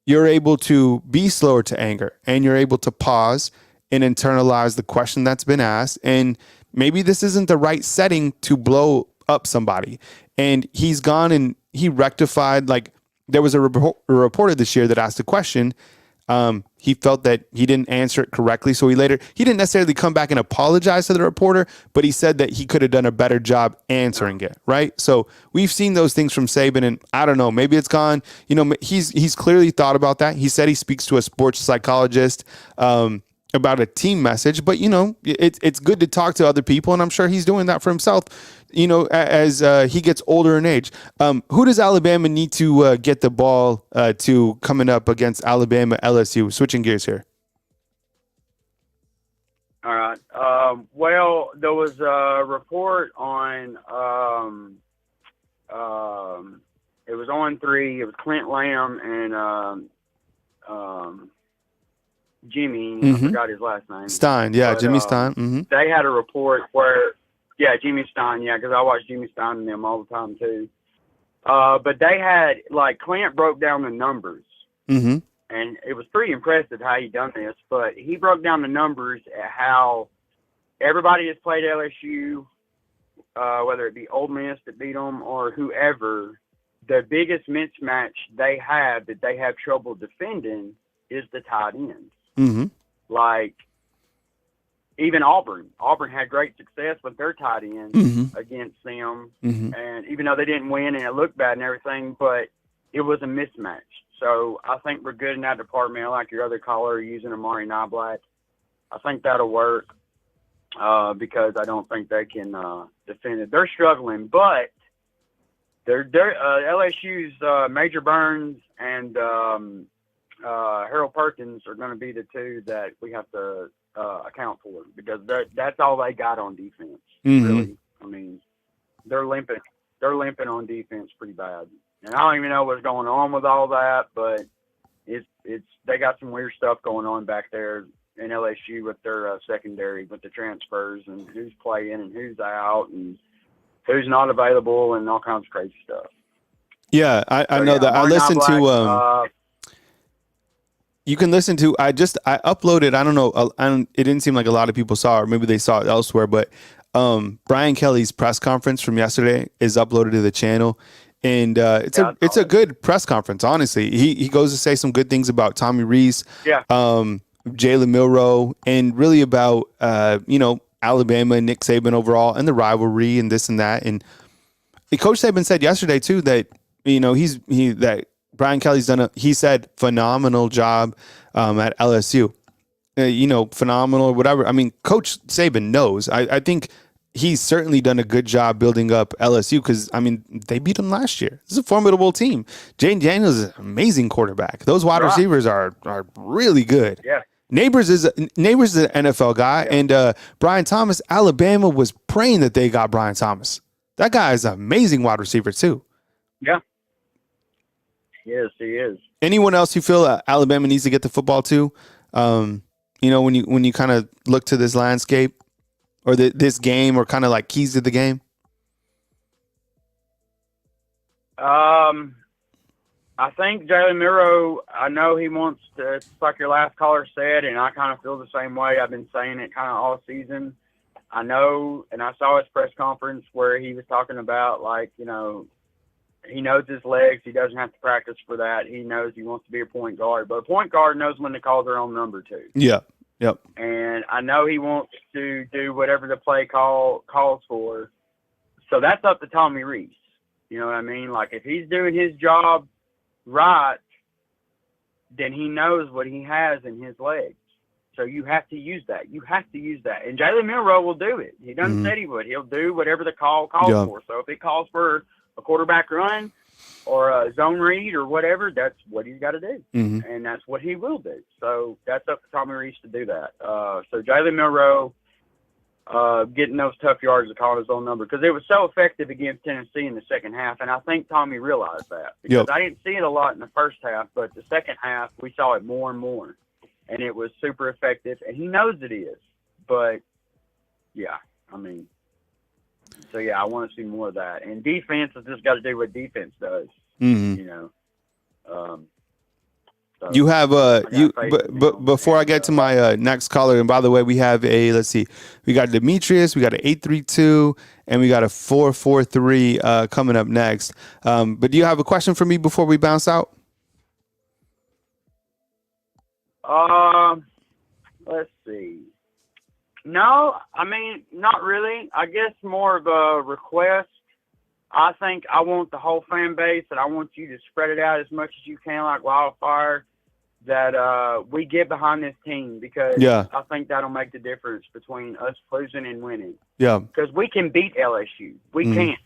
you're able to be slower to anger, and you're able to pause and internalize the question that's been asked. And maybe this isn't the right setting to blow up somebody. And he's gone and he rectified, like, there was a reporter this year that asked a question. He felt that he didn't answer it correctly. So he didn't necessarily come back and apologize to the reporter, but he said that he could have done a better job answering it. Right. So we've seen those things from Saban, and I don't know, maybe it's gone. You know, he's clearly thought about that. He said he speaks to a sports psychologist, about a team message, but you know, it's good to talk to other people, and I'm sure he's doing that for himself, you know, as he gets older in age. Who does Alabama need to get the ball to coming up against Alabama LSU? Switching gears here. All right. Well, there was a report on it was on 3. It was Clint Lamb and Jimmy, I forgot his last name. Stein, yeah, but, Jimmy Stein. Mm-hmm. They had a report where, Jimmy Stein, because I watch Jimmy Stein and them all the time too. But they had, like, Clint broke down the numbers. Mm-hmm. And it was pretty impressive how he done this, but he broke down the numbers at how everybody has played LSU, whether it be Ole Miss that beat them or whoever, the biggest mismatch they have that they have trouble defending is the tight ends. Mm-hmm. Like, even Auburn had great success with their tight ends against them. Mm-hmm. And even though they didn't win and it looked bad and everything, but it was a mismatch. So I think we're good in that department. Like your other caller using Amari Niblack, I think that'll work because I don't think they can defend it. They're struggling, but they're LSU's Major Burns and Harold Perkins are going to be the two that we have to account for, because that's all they got on defense. Mm-hmm. Really, I mean, they're limping on defense pretty bad, and I don't even know what's going on with all that. But it's they got some weird stuff going on back there in LSU with their secondary, with the transfers and who's playing and who's out and who's not available and all kinds of crazy stuff. Yeah, I know that. I listened to you can listen to. I uploaded. I don't know. It didn't seem like a lot of people saw it. Or maybe they saw it elsewhere. But Brian Kelly's press conference from yesterday is uploaded to the channel, and it's a good press conference. Honestly, he goes to say some good things about Tommy Rees, Jalen Milroe, and really about Alabama and Nick Saban overall and the rivalry and this and that. And Coach Saban said yesterday too that that Brian Kelly's done he said phenomenal job at LSU. Phenomenal or whatever. I mean, Coach Saban knows. I think he's certainly done a good job building up LSU because, I mean, they beat them last year. This is a formidable team. Jane Daniels is an amazing quarterback. Those wide receivers are really good. Yeah. Neighbors is an NFL guy, and Brian Thomas, Alabama was praying that they got Brian Thomas. That guy is an amazing wide receiver too. Yeah. Yes, he is. Anyone else you feel Alabama needs to get the football to? When you kind of look to this landscape or this game, or kind of like keys to the game. I think Jalen Milroe, I know he wants to, it's like your last caller said, and I kind of feel the same way. I've been saying it kind of all season. I know, and I saw his press conference where he was talking about, like, he knows his legs. He doesn't have to practice for that. He knows he wants to be a point guard. But a point guard knows when to call their own number, too. Yeah, yep. And I know he wants to do whatever the play calls for. So that's up to Tommy Rees. You know what I mean? Like, if he's doing his job right, then he knows what he has in his legs. So you have to use that. And Jalen Milroe will do it. He done said he would. He'll do whatever the call calls for. So if it calls for a quarterback run or a zone read or whatever, that's what he's got to do. And that's what he will do. So that's up to Tommy Rees to do that. So Jalen Milroe getting those tough yards to call his own number, because it was so effective against Tennessee in the second half, and I think Tommy realized that, because I didn't see it a lot in the first half, but the second half we saw it more and more, and it was super effective, and he knows it is. But yeah, I mean, so yeah, I want to see more of that. And defense has just got to do what defense does. You have before I get to my next caller, and by the way, we have we got Demetrius, we got an 832, and we got a 443 coming up next. But do you have a question for me before we bounce out? Let's see. No, I mean, not really. I guess more of a request. I think I want the whole fan base, and I want you to spread it out as much as you can, like wildfire, that we get behind this team, because I think that'll make the difference between us losing and winning. Yeah. Because we can beat LSU. We can.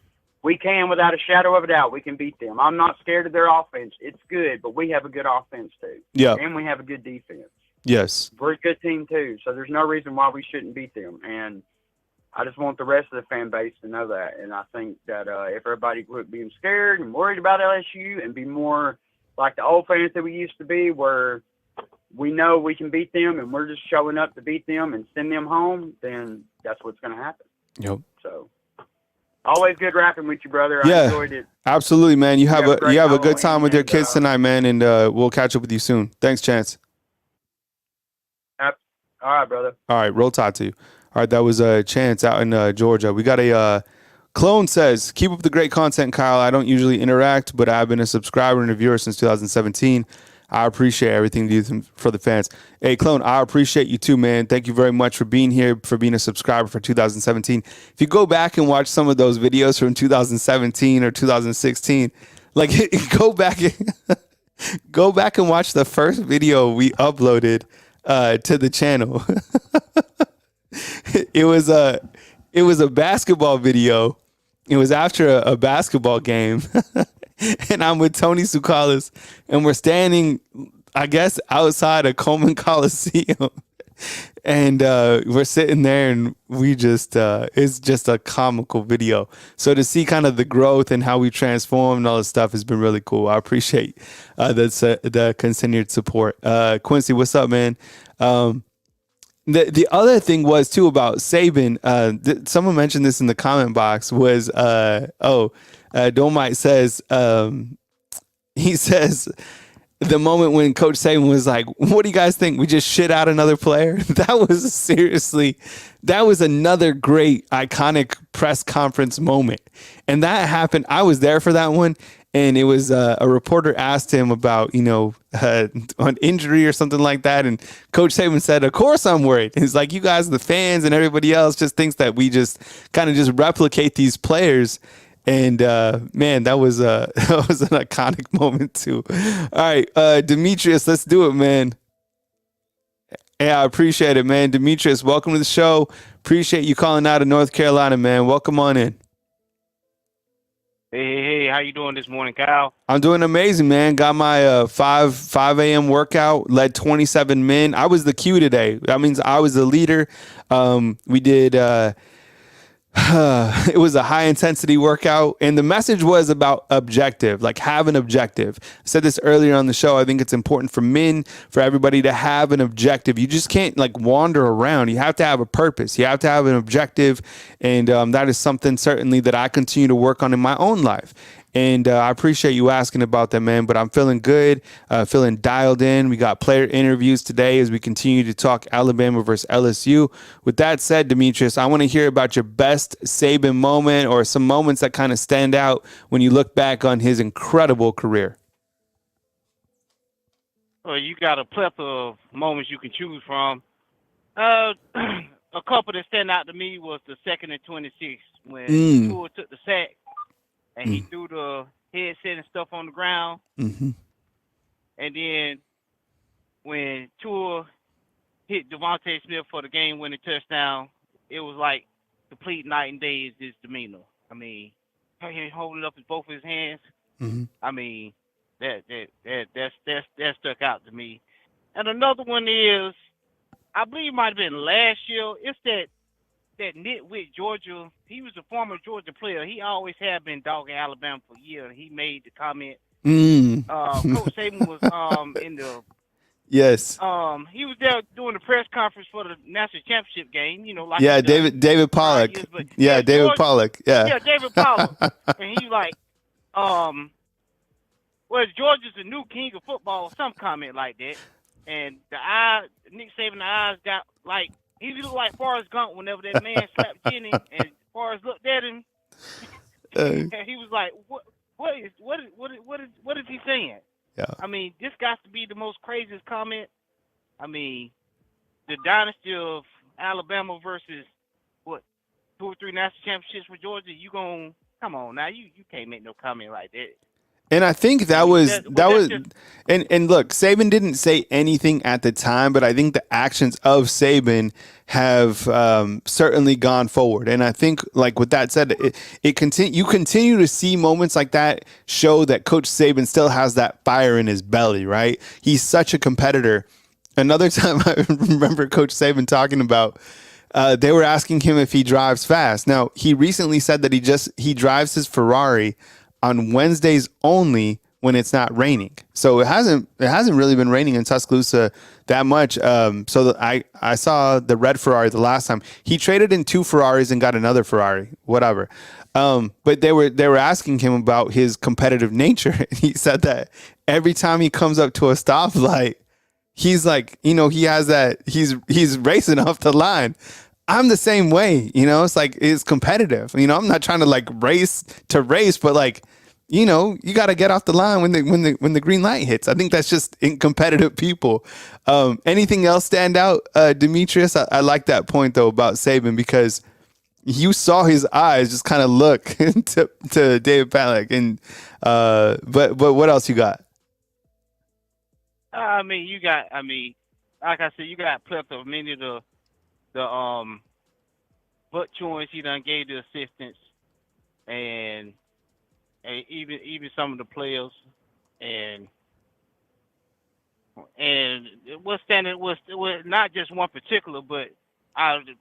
We can, without a shadow of a doubt. We can beat them. I'm not scared of their offense. It's good, but we have a good offense too. Yeah. And we have a good defense. Yes. We're a good team too, so there's no reason why we shouldn't beat them. And I just want the rest of the fan base to know that. And I think that if everybody quit being scared and worried about LSU and be more like the old fans that we used to be, where we know we can beat them and we're just showing up to beat them and send them home, then that's what's going to happen. Yep. So always good rapping with you, brother. I enjoyed it. Absolutely, man. You have a good time with your kids tonight, man, and we'll catch up with you soon. Thanks, Chance. All right, brother. All right, roll tide to you. All right, that was Chance out in Georgia. We got a Clone says, keep up the great content, Kyle. I don't usually interact, but I've been a subscriber and a viewer since 2017. I appreciate everything you do for the fans. Hey, Clone, I appreciate you too, man. Thank you very much for being here, for being a subscriber for 2017. If you go back and watch some of those videos from 2017 or 2016, like go back and watch the first video we uploaded to the channel. It was a basketball video. It was after a basketball game. And I'm with Tony Tsoukalas, and we're standing, I guess, outside of Coleman Coliseum. and we're sitting there and we just it's just a comical video. So to see kind of the growth and how we transformed and all this stuff has been really cool. I appreciate the continued support. Quincy, what's up, man? The other thing was too about Saban. Someone mentioned this in the comment box. Was Domite says he says the moment when Coach Saban was like, "What do you guys think? We just shit out another player?" That was another great iconic press conference moment, and that happened. I was there for that one. And it was a reporter asked him about, an injury or something like that. And Coach Saban said, "Of course I'm worried." It's like, you guys, the fans and everybody else just thinks that we just kind of just replicate these players. And man, that was that was an iconic moment too. All right, Demetrius, let's do it, man. Yeah, I appreciate it, man. Demetrius, welcome to the show. Appreciate you calling out of North Carolina, man. Welcome on in. Hey, how you doing this morning, Kyle? I'm doing amazing, man. Got my 5 a.m. workout, led 27 men. I was the Q today. That means I was the leader. We did it was a high intensity workout, and the message was about objective, like have an objective. I said this earlier on the show. I think it's important for men, for everybody to have an objective. You just can't like wander around. You have to have a purpose. You have to have an objective, and that is something certainly that I continue to work on in my own life. And I appreciate you asking about that, man. But I'm feeling good, feeling dialed in. We got player interviews today as we continue to talk Alabama versus LSU. With that said, Demetrius, I want to hear about your best Saban moment or some moments that kind of stand out when you look back on his incredible career. Well, you got a plethora of moments you can choose from. A couple that stand out to me was the 2nd and 26 when Tua took the sack. And he threw the headset and stuff on the ground. Mm-hmm. And then when Tua hit Devontae Smith for the game-winning touchdown, it was like complete night and day is his demeanor. I mean, holding up both his hands. Mm-hmm. I mean, that stuck out to me. And another one is, I believe it might have been last year. It's that nitwit Georgia, he was a former Georgia player. He always had been dogging Alabama for years. He made the comment. Coach Saban was in the yes. He was there doing the press conference for the national championship game. Like David Pollock. David Pollock. Yeah, David Pollock. And he like, well, Georgia's the new king of football, some comment like that. And Nick Saban, the eyes got like. He looked like Forrest Gump whenever that man slapped Kenny, and Forrest looked at him, and he was like, "What is he saying?" Yeah. I mean, this got to be the most craziest comment. I mean, the dynasty of Alabama versus 2 or 3 national championships for Georgia. You gonna come on now? You can't make no comment like that. And I think that was and look, Saban didn't say anything at the time, but I think the actions of Saban have certainly gone forward. And I think, like with that said, you continue to see moments like that show that Coach Saban still has that fire in his belly, right? He's such a competitor. Another time I remember Coach Saban talking about they were asking him if he drives fast. Now, he recently said that he drives his Ferrari on Wednesdays only when it's not raining. So it hasn't really been raining in Tuscaloosa that much. So I saw the red Ferrari the last time. He traded in 2 Ferraris and got another Ferrari, whatever. But they were asking him about his competitive nature. He said that every time he comes up to a stoplight, he's like, he has that he's racing off the line. I'm the same way, it's like, it's competitive. I'm not trying to like race, but like, you got to get off the line when the green light hits. I think that's just in competitive people. Anything else stand out, Demetrius? I like that point though about Saban, because you saw his eyes just kind of look to David Pollock. And but what else you got? Like I said, you got plethora of many of the butt chewings he done gave the assistants, and even some of the players, and and what's standing was not just one particular, but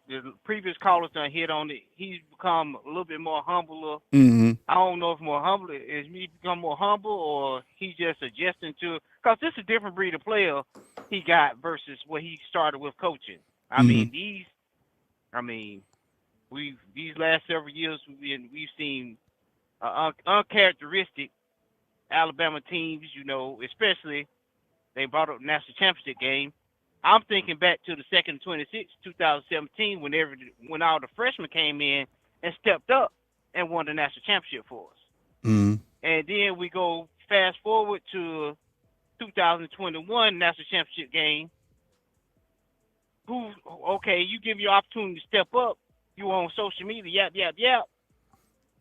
the previous callers done hit on it. He's become a little bit more humbler. Mm-hmm. I don't know if more humble is me become more humble or he's just adjusting to, because this is a different breed of player he got versus what he started with coaching. I Mm-hmm. mean these last several years we've seen uncharacteristic Alabama teams, especially they brought up the national championship game. I'm thinking back to the second 26, 2017, when all the freshmen came in and stepped up and won the national championship for us. Mm-hmm. And then we go fast forward to 2021 national championship game. You give your opportunity to step up. You on social media, yap, yap, yap.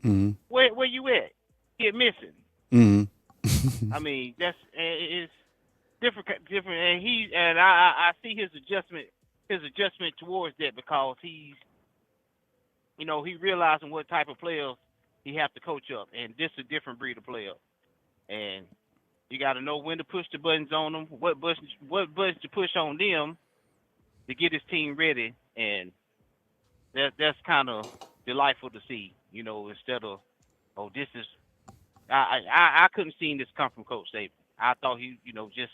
Mm-hmm. Where you at? Get missing. Mm-hmm. I mean, it's different, and I see his adjustment towards that because he's, he realizing what type of players he have to coach up, and this is a different breed of player, and you got to know when to push the buttons on them, what buttons to push on them to get his team ready, and that's kind of delightful to see, instead of, this is, I couldn't see this come from Coach Saban. I thought he, just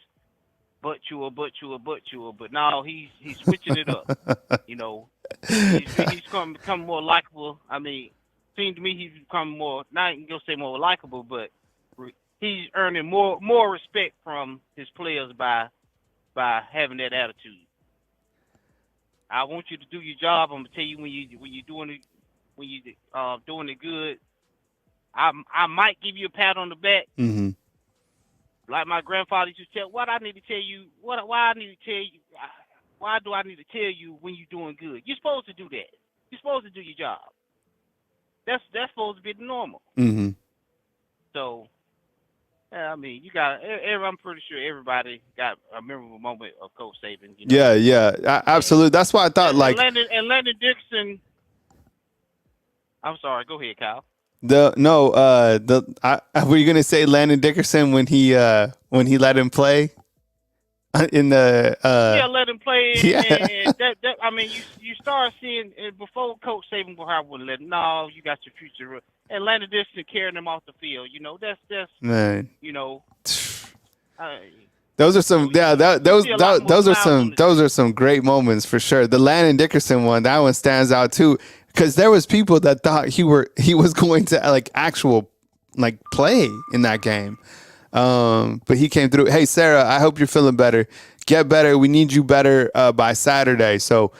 butt chewer, but now he's switching it up. He's become more likable. I mean, seems to me he's become more, not gonna say more likable, but he's earning more respect from his players by having that attitude. I want you to do your job. I'm gonna tell you when you're doing it good. I might give you a pat on the back. Mm-hmm. Like my grandfather used to tell. Why do I need to tell you when you're doing good? You're supposed to do that. You're supposed to do your job. That's supposed to be the normal. Mm-hmm. So, I mean, I'm pretty sure everybody got a memorable moment of Coach Saban. Yeah, absolutely. That's why I thought and Landon Dixon. I'm sorry. Go ahead, Kyle. were you gonna say Landon Dickerson when he let him play in the let him play. Yeah. And that I mean, you start seeing before Coach Saban wouldn't let him. No, you got your future. And Landon Dixon carrying him off the field. That's man. Those are some those are some great moments for sure. The Landon Dickerson one, that one stands out too, because there was people that thought he was going to actual play in that game, but he came through. Hey Sarah, I hope you're feeling better. Get better. We need you better by Saturday. So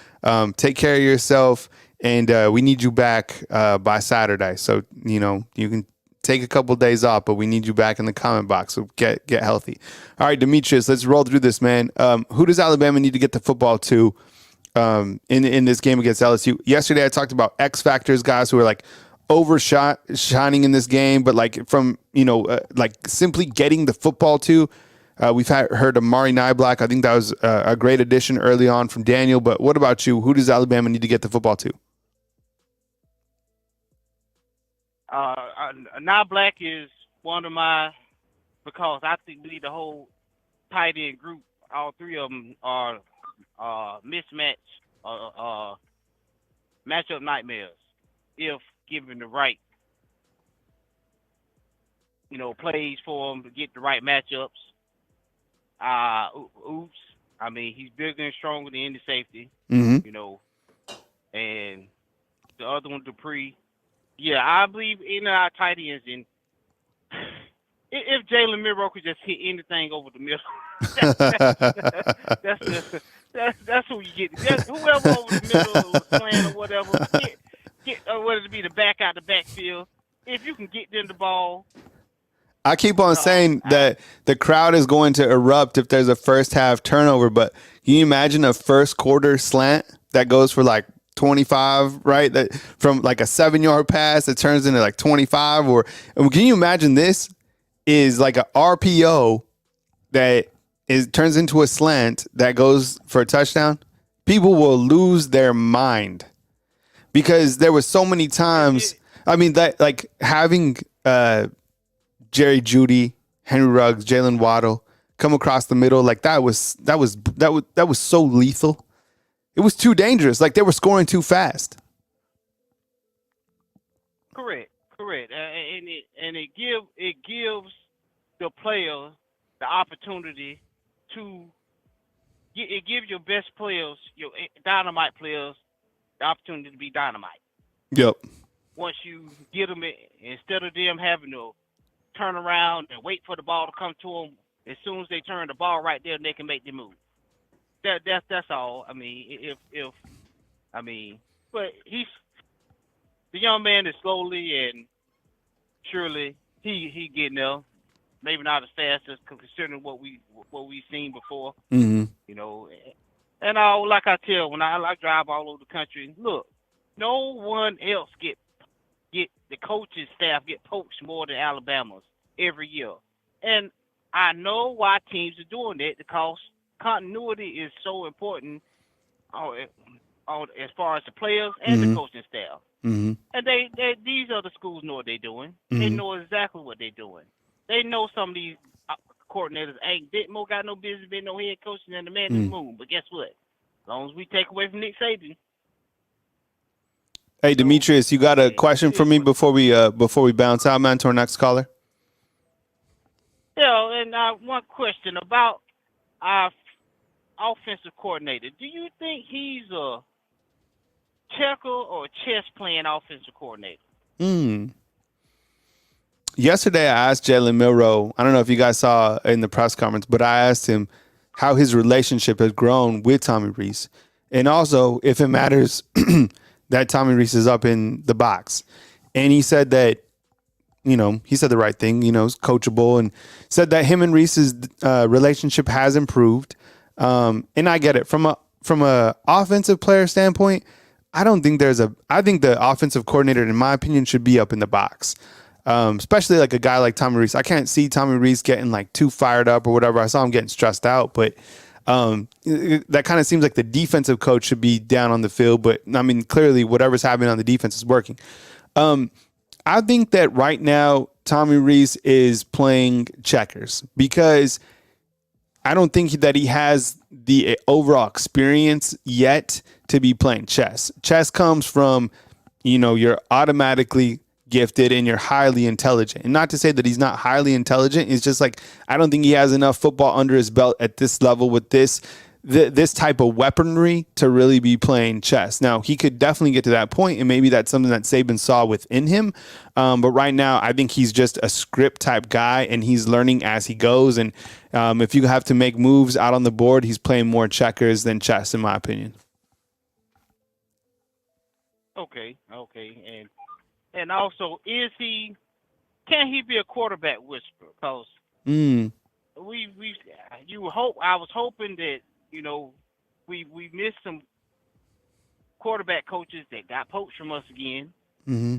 take care of yourself, and we need you back by Saturday. So you can take a couple of days off, but we need you back in the comment box. So get healthy. All right, Demetrius, let's roll through this, man. Who does Alabama need to get the football to in this game against LSU? Yesterday, I talked about X factors, guys who are shining in this game, but from simply getting the football to. We've heard Amari Niblack. I think that was a great addition early on from Daniel. But what about you? Who does Alabama need to get the football to? Niblack is one of my, because I think we need the whole tight end group. All three of them are mismatch, matchup nightmares if given the right, plays for them to get the right matchups. Oops. I mean, he's bigger and stronger than any safety, Mm-hmm. and the other one, Dupree. Yeah, I believe in our tight ends, and if Jalen Milroe could just hit anything over the middle, that's who you get. Whoever over the middle was playing or whatever, whether it be the back out the backfield, if you can get them the ball. I keep on saying that the crowd is going to erupt if there's a first half turnover, but can you imagine a first quarter slant that goes for 25, right? That from a 7-yard pass that turns into 25, or can you imagine this is a RPO that turns into a slant that goes for a touchdown? People will lose their mind because there was so many times. I mean, having Jerry Jeudy, Henry Ruggs, Jalen Waddle, come across the middle. Like that was so lethal. It was too dangerous. Like they were scoring too fast. Correct. And it gives the player the opportunity to. It gives your best players, your dynamite players, the opportunity to be dynamite. Yep. Once you get them, instead of them having to turn around and wait for the ball to come to them, as soon as they turn the ball right there, they can make the move. That's all. I mean, but the young man is slowly and surely he getting there. Maybe not as fast as considering what we've seen before. Mm-hmm. You know, and like I tell when I drive all over the country, look, no one else get the coaching staff get poached more than Alabama's every year, and I know why teams are doing that because continuity is so important as far as the players and the coaching staff. Mm-hmm. And these other schools know what they're doing. Mm-hmm. They know exactly what they're doing. They know some of these coordinators ain't got no business being no head coaching and the man in the moon. But guess what? As long as we take away from Nick Saban. Hey, Demetrius, you got a question for me before we bounce out, man, to our next caller? Yeah, and one question about our offensive coordinator. Do you think he's a checker or chess playing offensive coordinator? Yesterday, I asked Jalen Milroe, I don't know if you guys saw in the press conference, but I asked him how his relationship has grown with Tommy Rees. And also, if it matters that Tommy Rees is up in the box. And he said that, he said the right thing, is coachable, and said that him and Rees's relationship has improved. And I get it. From a offensive player standpoint, I think the offensive coordinator, in my opinion, should be up in the box. Especially like a guy like Tommy Rees. I can't see Tommy Rees getting like too fired up or whatever. I saw him getting stressed out, but that kind of seems like the defensive coach should be down on the field. But I mean, clearly whatever's happening on the defense is working. I think that right now Tommy Rees is playing checkers because I don't think that he has the overall experience yet to be playing chess. Chess comes from, you're automatically gifted and you're highly intelligent. And not to say that he's not highly intelligent. It's just like, I don't think he has enough football under his belt at this level with this type of weaponry to really be playing chess. Now, he could definitely get to that point, and maybe that's something that Saban saw within him. But right now, I think he's just a script type guy, and he's learning as he goes. And if you have to make moves out on the board, he's playing more checkers than chess, in my opinion. Okay. And also, can he be a quarterback whisperer? Because I was hoping that, we missed some quarterback coaches that got poached from us again. Mm-hmm.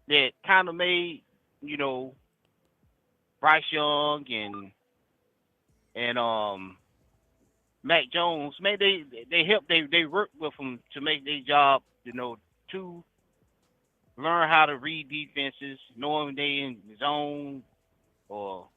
That kind of made, Bryce Young and Mac Jones, maybe they helped, they worked with them to make their job, to learn how to read defenses, knowing they in zone or.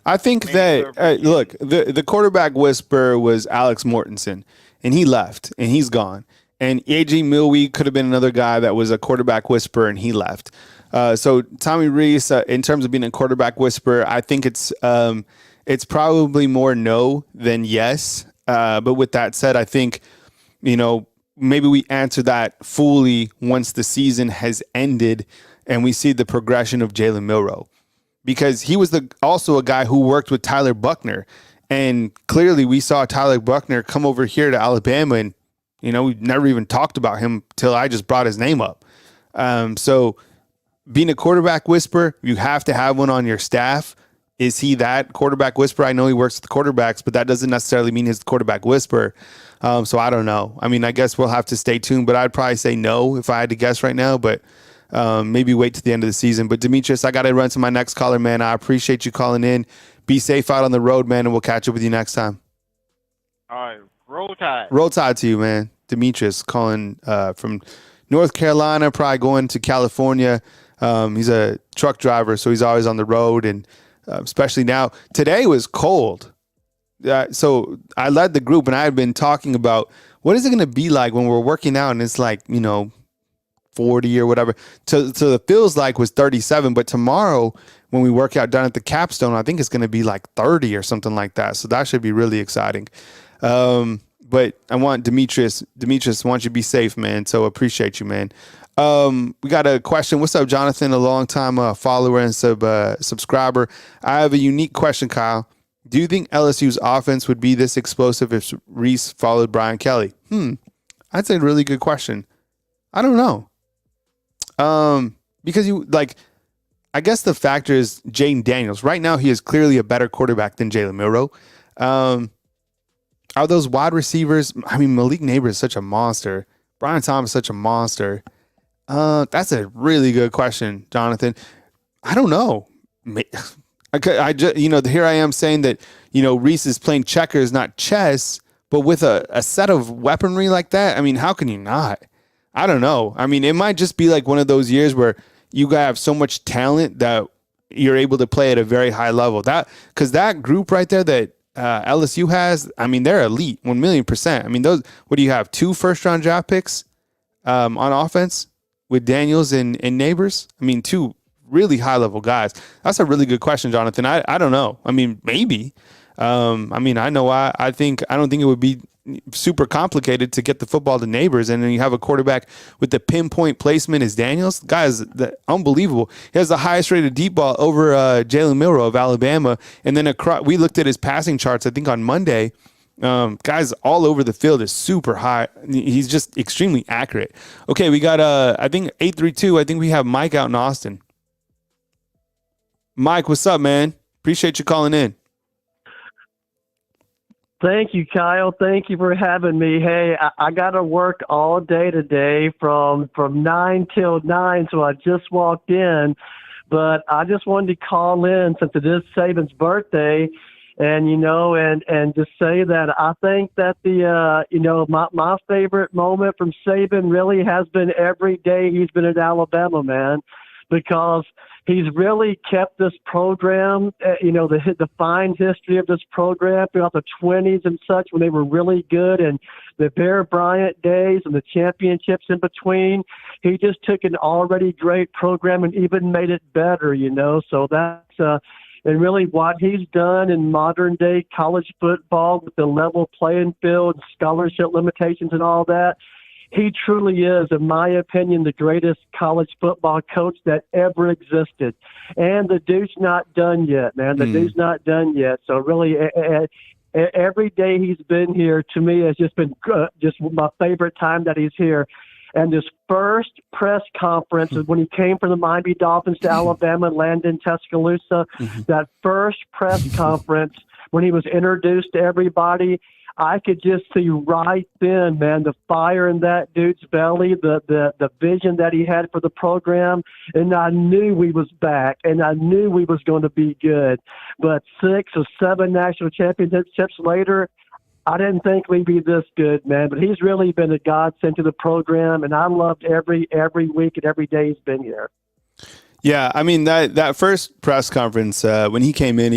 I think that look, the quarterback whisperer was Alex Mortensen, and he left, and he's gone. And A.J. Milwee could have been another guy that was a quarterback whisperer, and he left. So Tommy Rees, in terms of being a quarterback whisperer, I think it's probably more no than yes. But with that said, I think maybe we answer that fully once the season has ended and we see the progression of Jalen Milroe. Because he was also a guy who worked with Tyler Buckner. And clearly we saw Tyler Buckner come over here to Alabama, and, we never even talked about him till I just brought his name up. So being a quarterback whisperer, you have to have one on your staff. Is he that quarterback whisperer? I know he works with the quarterbacks, but that doesn't necessarily mean he's the quarterback whisperer. So I don't know. I mean, I guess we'll have to stay tuned, but I'd probably say no if I had to guess right now, but maybe wait to the end of the season. But Demetrius, I got to run to my next caller, man. I appreciate you calling in. Be safe out on the road, man, and we'll catch up with you next time. All right. Roll Tide. Roll Tide to you, man. Demetrius calling from North Carolina, probably going to California. He's a truck driver, so he's always on the road, and especially now. Today was cold. so I led the group, and I had been talking about what is it going to be like when we're working out, and it's like 40 or whatever. So the feels like was 37, but tomorrow when we work out down at the capstone, I think it's going to be like 30 or something like that. So that should be really exciting. But I want Demetrius, I want you to be safe, man. So appreciate you, man. We got a question. What's up, Jonathan? A long time follower and subscriber. I have a unique question, Kyle. Do you think LSU's offense would be this explosive if Rees followed Brian Kelly? That's a really good question. I don't know. Because I guess the factor is Jaden Daniels. Right now, he is clearly a better quarterback than Jalen Milroe. Are those wide receivers? I mean, Malik Neighbors is such a monster. Brian Thomas is such a monster. That's a really good question, Jonathan. I don't know. I just, here I am saying that, Rees is playing checkers, not chess, but with a set of weaponry like that. I mean, how can you not? I don't know. I mean, it might just be like one of those years where you guys have so much talent that you're able to play at a very high level. Because that group right there that LSU has, I mean, they're elite, 1,000,000%. I mean, what do you have? 2 first-round draft picks on offense with Daniels and Neighbors? I mean, 2 really high-level guys. That's a really good question, Jonathan. I don't know. I mean, maybe. I don't think it would be super complicated to get the football to Neighbors, and then you have a quarterback with the pinpoint placement as Daniels. Guys, unbelievable. He has the highest rated deep ball over Jalen Milroe of Alabama, and then we looked at his passing charts, I think, on Monday. Guys all over the field is super high. He's just extremely accurate. Okay, we got I think 832. I think we have Mike out in Austin. Mike, what's up, man? Appreciate you calling in. Thank you, Kyle. Thank you for having me. Hey, I got to work all day today from 9 till 9, so I just walked in. But I just wanted to call in since it is Saban's birthday, and just say that I think that my favorite moment from Saban really has been every day he's been at Alabama, man, because he's really kept this program, the fine history of this program throughout the 20s and such when they were really good, and the Bear Bryant days and the championships in between. He just took an already great program and even made it better, So that's and really what he's done in modern day college football with the level playing field, scholarship limitations and all that. He truly is, in my opinion, the greatest college football coach that ever existed. And the dude's not done yet, man. The dude's not done yet. So really, every day he's been here, to me, has just been just my favorite time that he's here. And this first press conference is when he came from the Miami Dolphins to Alabama and landed in Tuscaloosa. That first press conference when he was introduced to everybody, I could just see right then, man, the fire in that dude's belly, the vision that he had for the program, and I knew we was back, and I knew we was going to be good. But 6 or 7 national championships later, I didn't think we'd be this good, man. But he's really been a godsend to the program, and I loved every week and every day he's been here. Yeah, I mean, that first press conference, when he came in,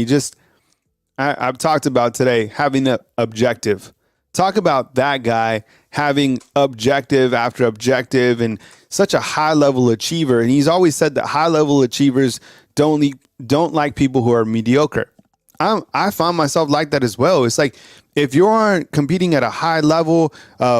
I've talked about today having the objective. Talk about that guy having objective after objective and such a high-level achiever. And he's always said that high-level achievers don't like people who are mediocre. I find myself like that as well. It's like if you aren't competing at a high level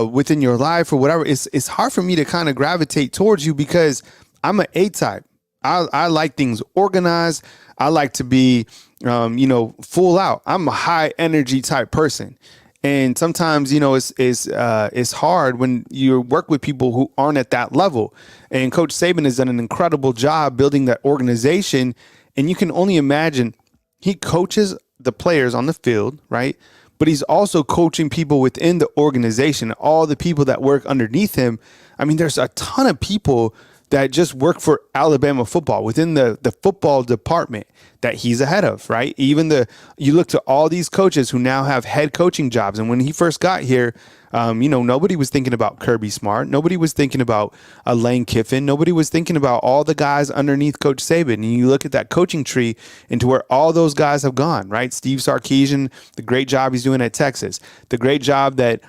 within your life or whatever, it's hard for me to kind of gravitate towards you because I'm an A-type. I like things organized. I like to be, full out. I'm a high energy type person. And sometimes, it's hard when you work with people who aren't at that level. And Coach Saban has done an incredible job building that organization. And you can only imagine he coaches the players on the field, right? But he's also coaching people within the organization, all the people that work underneath him. I mean, there's a ton of people that just work for Alabama football within the football department that he's ahead of, right? Even you look to all these coaches who now have head coaching jobs. And when he first got here, Nobody was thinking about Kirby Smart. Nobody was thinking about Lane Kiffin. Nobody was thinking about all the guys underneath Coach Saban. And you look at that coaching tree into where all those guys have gone, right? Steve Sarkisian, the great job he's doing at Texas, the great job that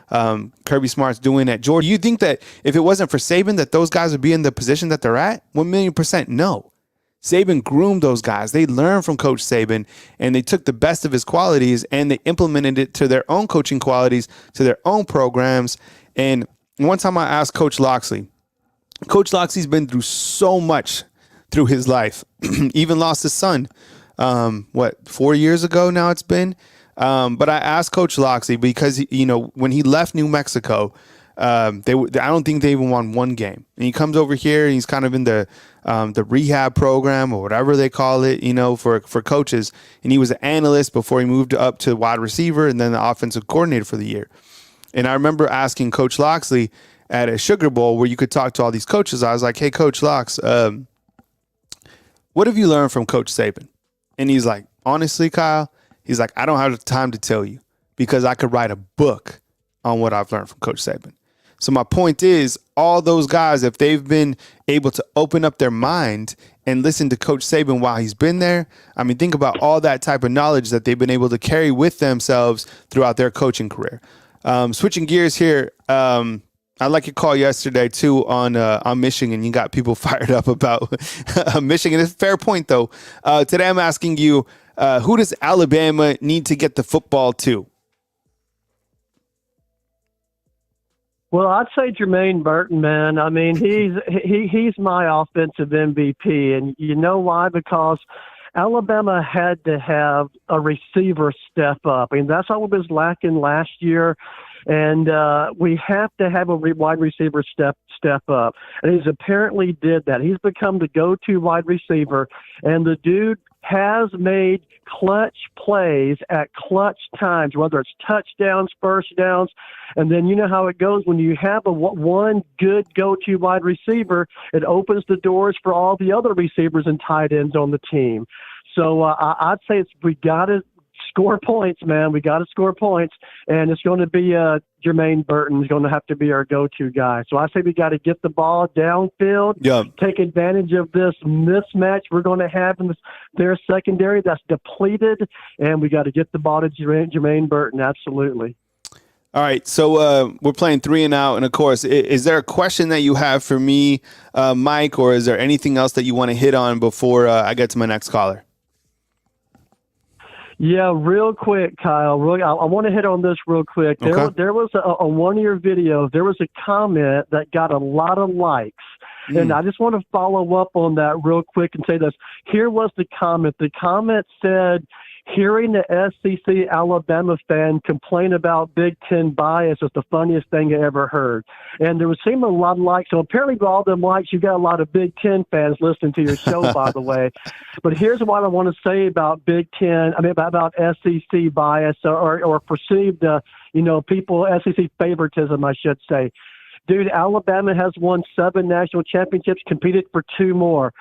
Kirby Smart's doing at Georgia. You think that if it wasn't for Saban that those guys would be in the position that they're at? 1,000,000% no. Saban groomed those guys. They learned from Coach Saban, and they took the best of his qualities and they implemented it to their own coaching qualities, to their own programs. And one time I asked Coach Loxley, Coach Loxley's been through so much through his life, even lost his son, 4 years ago now it's been. But I asked Coach Loxley because, when he left New Mexico, I don't think they even won one game. And he comes over here and he's kind of in the rehab program or whatever they call it, for coaches. And he was an analyst before he moved up to wide receiver and then the offensive coordinator for the year. And I remember asking Coach Loxley at a Sugar Bowl where you could talk to all these coaches. I was like, hey, Coach Lox, what have you learned from Coach Saban? And he's like, honestly, Kyle, he's like, I don't have the time to tell you because I could write a book on what I've learned from Coach Saban. So my point is, all those guys, if they've been able to open up their mind and listen to Coach Saban while he's been there, I mean, think about all that type of knowledge that they've been able to carry with themselves throughout their coaching career. Switching gears here, I like your call yesterday too on Michigan. You got people fired up about Michigan. It's a fair point though. Today I'm asking you, who does Alabama need to get the football to? Well, I'd say Jermaine Burton, man. I mean, he's my offensive MVP, and you know why? Because Alabama had to have a receiver step up. I mean, that's what was lacking last year, and we have to have a wide receiver step up. And he's apparently did that. He's become the go-to wide receiver, and the dude has made clutch plays at clutch times, whether it's touchdowns, first downs. And then you know how it goes when you have one good go-to wide receiver, it opens the doors for all the other receivers and tight ends on the team. So I'd say we got to score points, man. We got to score points, and it's going to be Jermaine Burton is going to have to be our go-to guy. So I say we got to get the ball downfield, take advantage of this mismatch we're going to have in their secondary that's depleted, and we got to get the ball to Jermaine Burton. Absolutely. All right, so we're playing 3 and out, and of course, is there a question that you have for me, Mike, or is there anything else that you want to hit on before I get to my next caller? Yeah, real quick, Kyle. I want to hit on this real quick. There was a one of your videos. There was a comment that got a lot of likes, and I just want to follow up on that real quick and say this. Here was the comment. The comment said, hearing the SEC Alabama fan complain about Big Ten bias is the funniest thing I ever heard. And there was seeming a lot of likes. So apparently with all them likes, you got a lot of Big Ten fans listening to your show, by the way. But here's what I want to say about about SEC bias or perceived, people, SEC favoritism, I should say. Dude, Alabama has won 7 national championships, competed for 2 more.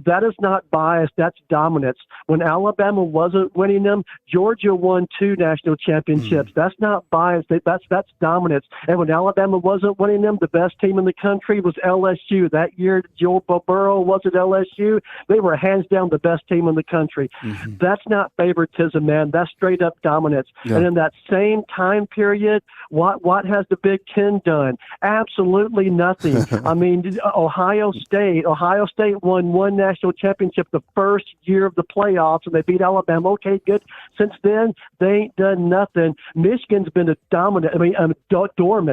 That is not bias. That's dominance. When Alabama wasn't winning them, Georgia won 2 national championships. That's not bias. That's dominance. And when Alabama wasn't winning them, the best team in the country was LSU. That year, Joe Burrow was at LSU. They were hands down the best team in the country. Mm-hmm. That's not favoritism, man. That's straight up dominance. Yeah. And in that same time period, what has the Big Ten done? Absolutely nothing. I mean, Ohio State won 1 national championship the first year of the playoffs, and they beat Alabama. Okay, good. Since then, they ain't done nothing. Michigan's been dormant,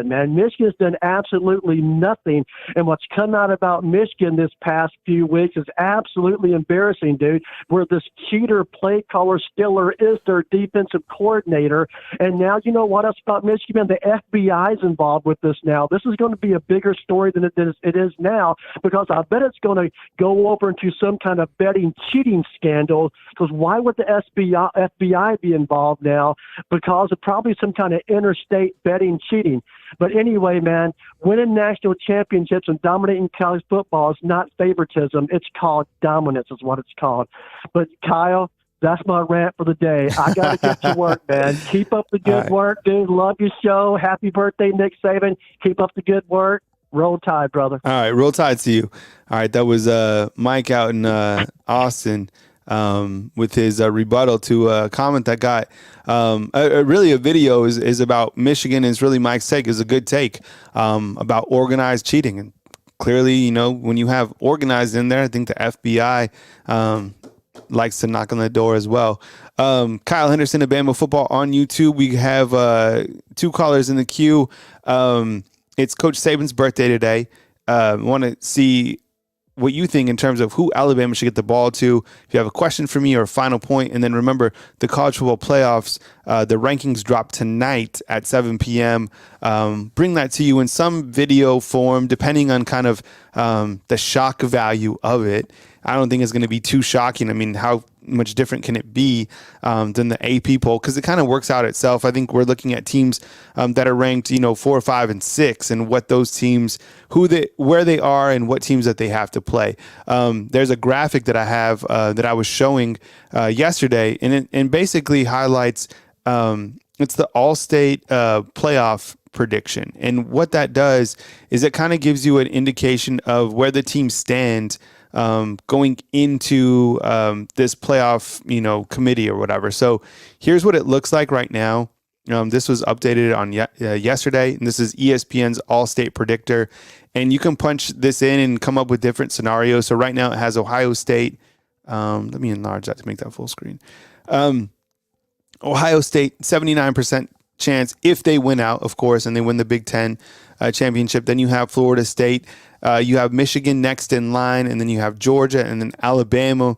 man. Michigan's done absolutely nothing. And what's come out about Michigan this past few weeks is absolutely embarrassing, dude, where this cheater play caller Stiller is their defensive coordinator. And now, you know what else about Michigan? The FBI is involved with this now. This is going to be a bigger story than it is now, because I bet it's going to go over into some kind of betting cheating scandal. Because why would the FBI be involved now? Because of probably some kind of interstate betting cheating. But anyway, man, winning national championships and dominating college football is not favoritism. It's called dominance is what it's called. But Kyle, That's my rant for the day. I got to get to work, man. Keep up the good right. work, dude. Love your show. Happy birthday, Nick Saban. Keep up the good work. Roll Tide, brother. All right, roll tide to you. All right, that was Mike out in Austin with his rebuttal to a comment that got really a video is about Michigan. Is really Mike's take is a good take about organized cheating. And clearly, you know, when you have organized in there, I think the FBI likes to knock on the door as well. Kyle Henderson of Bama Football on YouTube. We have two callers in the queue. It's Coach Saban's birthday today. Want to see what you think in terms of who Alabama should get the ball to. If you have a question for me or a final point, and then remember the college football playoffs, the rankings drop tonight at 7 p.m. Bring that to you in some video form, depending on kind of the shock value of it. I don't think it's going to be too shocking. I mean, how much different can it be than the AP poll? Because it kind of works out itself. I think we're looking at teams that are ranked, 4, 5, and 6, and what those teams, where they are, and what teams that they have to play. There's a graphic that I have that I was showing yesterday, and it basically highlights it's the All-State playoff prediction, and what that does is it kind of gives you an indication of where the teams stand going into this playoff, committee or whatever. So here's what it looks like right now. This was updated on yesterday, and this is ESPN's All-State Predictor. And you can punch this in and come up with different scenarios. So right now it has Ohio State. Let me enlarge that to make that full screen. Ohio State, 79% chance if they win out, of course, and they win the Big Ten championship. Then you have Florida State. You have Michigan next in line, and then you have Georgia, and then Alabama,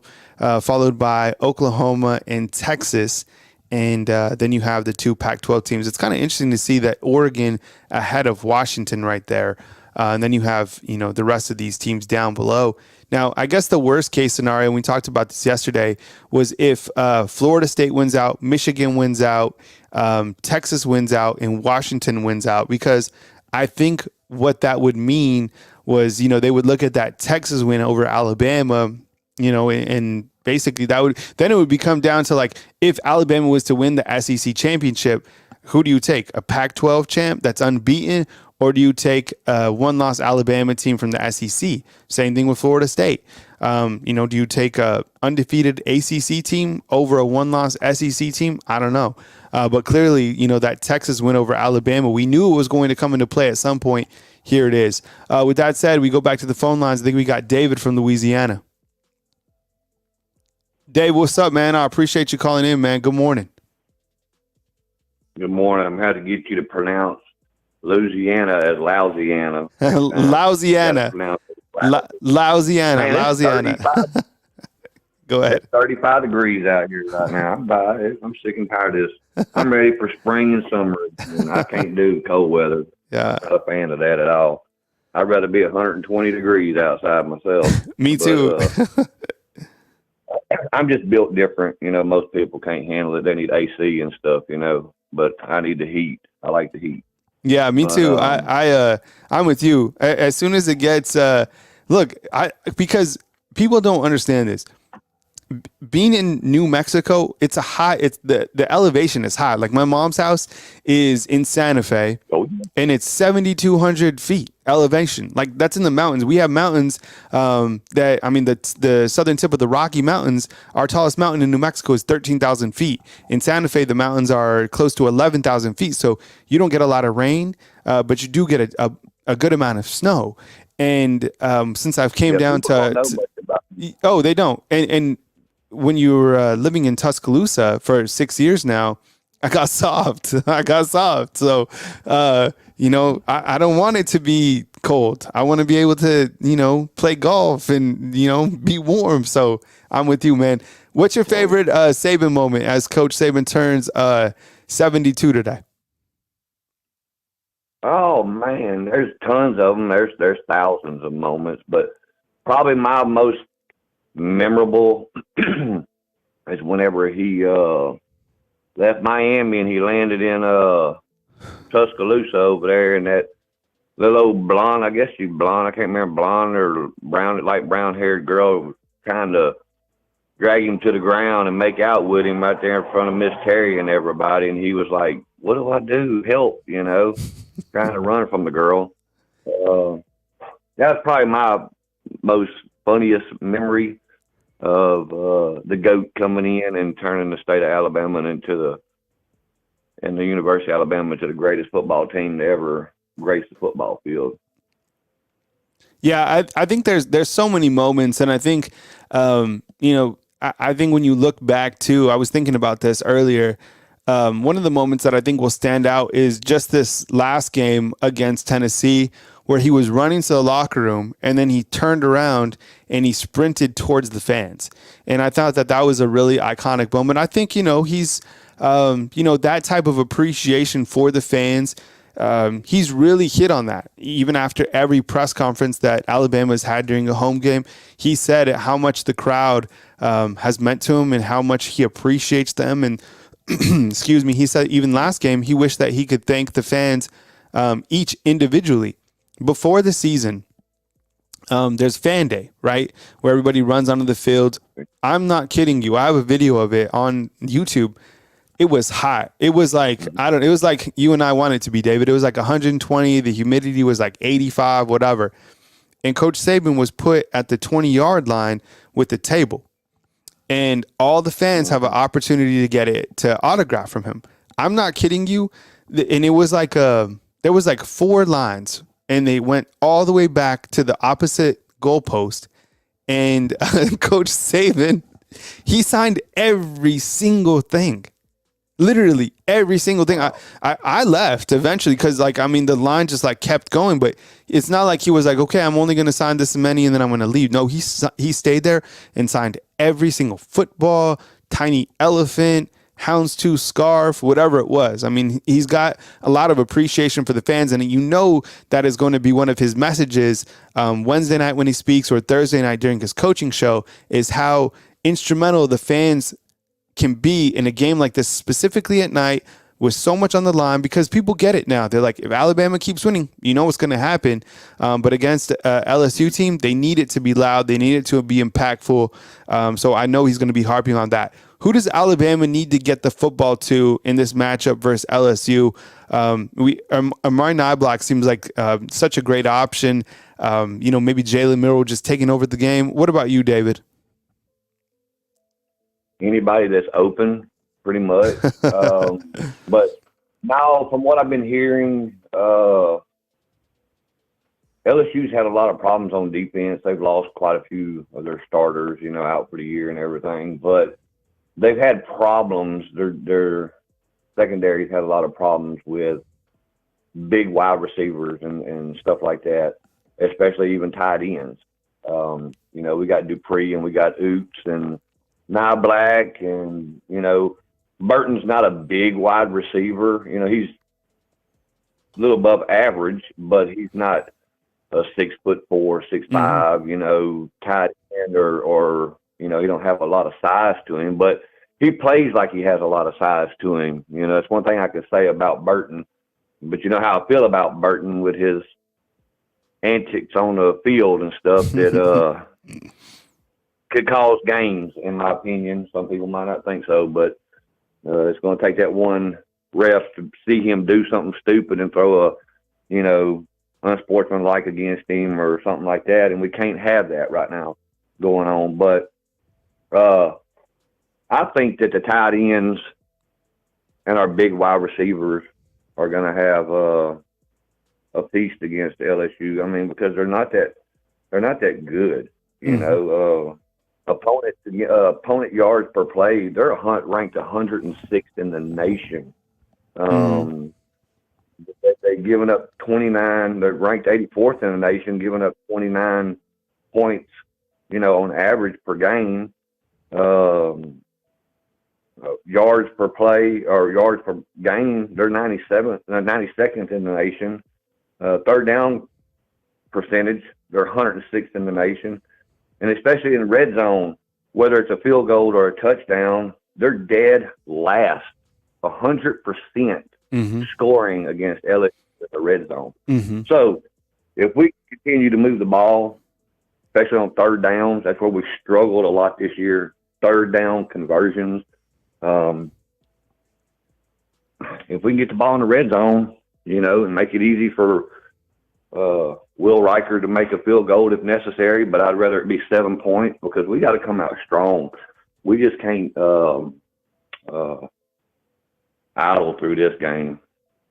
followed by Oklahoma and Texas. And then you have the two Pac-12 teams. It's kind of interesting to see that Oregon ahead of Washington right there. And then you have, the rest of these teams down below. Now, I guess the worst case scenario, and we talked about this yesterday, was if Florida State wins out, Michigan wins out, Texas wins out, and Washington wins out. Because I think what that would mean was, they would look at that Texas win over Alabama, and basically then it would become down to like, if Alabama was to win the SEC championship, who do you take? A Pac-12 champ that's unbeaten, or do you take a one-loss Alabama team from the SEC? Same thing with Florida State. Do you take a undefeated ACC team over a one-loss SEC team? I don't know. But clearly, that Texas win over Alabama, we knew it was going to come into play at some point. Here it is. With that said, we go back to the phone lines. I think we got David from Louisiana. Dave, what's up, man? I appreciate you calling in, man. Good morning. Good morning. I'm going to get you to pronounce Louisiana as Louisiana. Louisiana. Louisiana. Go ahead. It's 35 degrees out here right now. I'm sick and tired of this. I'm ready for spring and summer, and I can't do cold weather. Yeah. I'm not a fan of that at all. I'd rather be 120 degrees outside myself. Me too. I'm just built different. Most people can't handle it. They need AC and stuff, but I need the heat. I like the heat. Yeah, me too. I'm with you. As soon as it gets, because people don't understand this. Being in New Mexico, it's the elevation is high. Like my mom's house is in Santa Fe, and it's 7,200 feet elevation. Like that's in the mountains. We have mountains the southern tip of the Rocky Mountains. Our tallest mountain in New Mexico is 13,000 feet. In Santa Fe, the mountains are close to 11,000 feet. So you don't get a lot of rain, but you do get a good amount of snow. And since I've came down they don't. And when you were living in Tuscaloosa for 6 years now, I got soft. So, I don't want it to be cold. I want to be able to, play golf and, be warm. So I'm with you, man. What's your favorite Saban moment as Coach Saban turns 72 today? Oh, man, there's tons of them. There's thousands of moments, but probably my most memorable is whenever he left Miami and he landed in Tuscaloosa over there, and that little old blonde, I guess she's blonde, I can't remember, blonde or brown, like brown haired girl kind of drag him to the ground and make out with him right there in front of Miss Terry and everybody. And he was like, "What do I do? Help!" Trying to run from the girl. That's probably my most funniest memory of the GOAT coming in and turning the state of Alabama and the University of Alabama into the greatest football team to ever grace the football field. Yeah, I think there's so many moments, and I think I think when you look back too, I was thinking about this earlier. One of the moments that I think will stand out is just this last game against Tennessee, where he was running to the locker room and then he turned around and he sprinted towards the fans. And I thought that was a really iconic moment. I think, he's, that type of appreciation for the fans. He's really hit on that. Even after every press conference that Alabama's had during a home game, he said how much the crowd has meant to him and how much he appreciates them. And excuse me, he said even last game, he wished that he could thank the fans each individually. Before the season, there's fan day, right? Where everybody runs onto the field. I'm not kidding you. I have a video of it on YouTube. It was hot. It was like, it was like you and I want it to be, David. It was like 120. The humidity was like 85, whatever. And Coach Saban was put at the 20-yard line with the table. And all the fans have an opportunity to get it, to autograph from him. I'm not kidding you. And it was like, there was like 4 lines. And they went all the way back to the opposite goalpost. And Coach Saban, he signed every single thing. Literally every single thing. I left eventually because, the line just kept going. But it's not like he was like, okay, I'm only going to sign this many and then I'm going to leave. No, he stayed there and signed every single football, tiny elephant, houndstooth scarf, whatever it was. He's got a lot of appreciation for the fans, and that is going to be one of his messages Wednesday night when he speaks, or Thursday night during his coaching show, is how instrumental the fans can be in a game like this, specifically at night with so much on the line, because people get it now. They're like, if Alabama keeps winning, you know what's going to happen. But against LSU team, they need it to be loud. They need it to be impactful. So I know he's going to be harping on that. Who does Alabama need to get the football to in this matchup versus LSU? Amari Niblack seems like such a great option. Maybe Jalen Milroe just taking over the game. What about you, David? Anybody that's open, pretty much. But now, from what I've been hearing, LSU's had a lot of problems on defense. They've lost quite a few of their starters, out for the year and everything. But they've had problems. Their secondary's had a lot of problems with big wide receivers and stuff like that, especially even tight ends. We got Dupree and we got Oops and Nye Black, and Burton's not a big wide receiver. He's a little above average, but he's not a 6'4", 6'5", tight end or he don't have a lot of size to him, but he plays like he has a lot of size to him. That's one thing I could say about Burton. But you know how I feel about Burton with his antics on the field and stuff that could cause games, in my opinion. Some people might not think so, but it's going to take that one ref to see him do something stupid and throw a, unsportsmanlike against him or something like that. And we can't have that right now going on. But I think that the tight ends and our big wide receivers are going to have a feast against LSU. Because they're not that good, Opponent yards per play, they're ranked 106th in the nation. They've given up 29. They're ranked 84th in the nation, giving up 29 points, on average per game. Yards per play or yards per game, they're 92nd in the nation. Third down percentage, they're 106th in the nation. And especially in the red zone, whether it's a field goal or a touchdown, they're dead last, 100% scoring against LSU in the red zone. So if we continue to move the ball, especially on third downs, that's where we struggled a lot this year. third down conversions. If we can get the ball in the red zone, and make it easy for Will Riker to make a field goal if necessary, but I'd rather it be 7 points because we got to come out strong. We just can't idle through this game.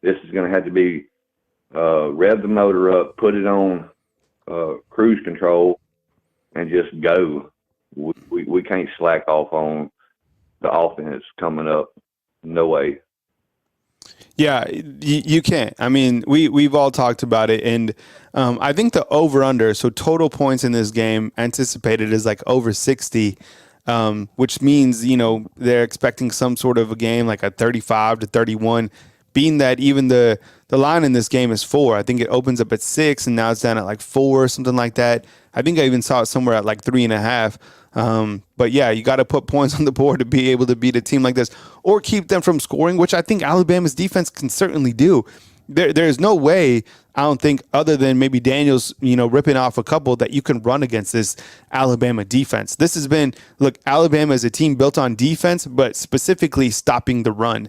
This is going to have to be rev the motor up, put it on cruise control, and just go. We can't slack off on the offense coming up. No way. Yeah, you can't. I mean, we've all talked about it, and I think the over-under, so total points in this game anticipated is like over 60, which means, they're expecting some sort of a game like a 35-31, being that even the line in this game is 4. I think it opens up at 6, and now it's down at like 4 or something like that. I think I even saw it somewhere at like 3.5. But yeah, you got to put points on the board to be able to beat a team like this or keep them from scoring, which I think Alabama's defense can certainly do. There's no way, I don't think, other than maybe Daniels, ripping off a couple, that you can run against this Alabama defense. This has been, look, Alabama is a team built on defense, but specifically stopping the run.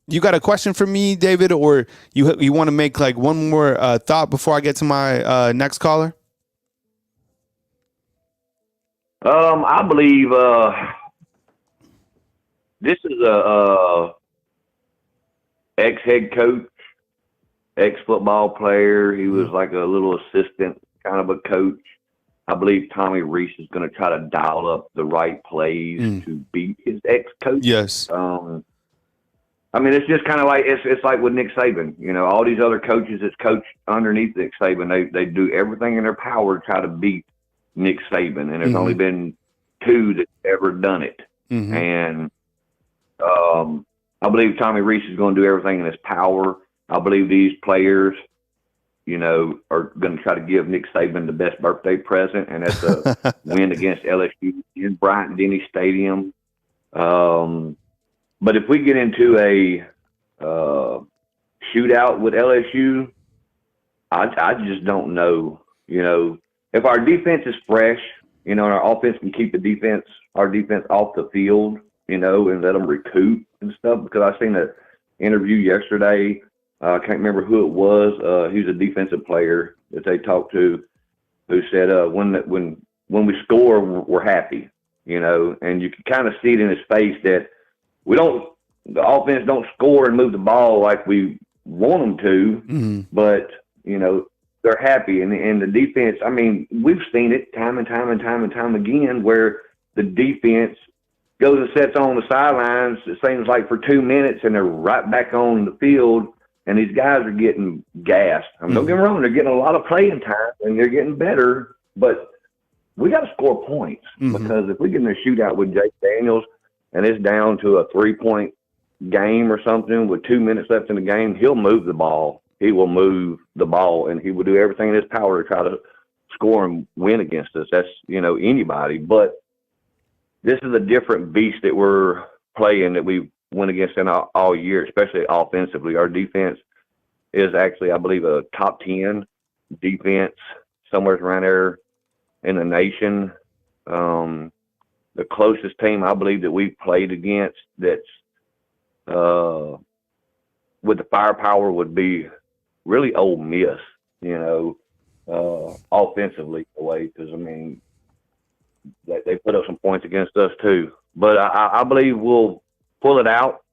You got a question for me, David, or you want to make like one more thought before I get to my next caller? I believe this is a ex-head coach, ex-football player. He was like a little assistant kind of a coach. I believe Tommy Rees is going to try to dial up the right plays to beat his ex-coach. Yes. I mean, it's just kind of like it's like with Nick Saban. All these other coaches that's coached underneath Nick Saban, they do everything in their power to try to beat Nick Saban, and there's only been 2 that's ever done it. And I believe Tommy Rees is going to do everything in his power. I believe these players, are going to try to give Nick Saban the best birthday present, and that's a win against LSU in Bryant-Denny Stadium. But if we get into a shootout with LSU, I just don't know. If our defense is fresh, and our offense can keep our defense off the field, and let them recoup and stuff. Because I seen an interview yesterday. I can't remember who it was. He was a defensive player that they talked to, who said, when we score, we're happy, and you can kind of see it in his face that the offense don't score and move the ball like we want them to, but, they're happy. And the defense, I mean, we've seen it time and time and time and time again where the defense goes and sits on the sidelines, it seems like for 2 minutes, and they're right back on the field, and these guys are getting gassed. I mean, don't get me wrong, they're getting a lot of playing time, and they're getting better, but we got to score points because if we get in a shootout with Jake Daniels and it's down to a 3-point game or something with 2 minutes left in the game, he'll move the ball. He will move the ball, and he will do everything in his power to try to score and win against us. That's, anybody. But this is a different beast that we're playing that we went against in all year, especially offensively. Our defense is actually, I believe, a top 10 defense somewhere around there in the nation. The closest team I believe that we've played against that's with the firepower would be really Ole Miss, offensively away, because, I mean, they put up some points against us too. But I believe we'll pull it out,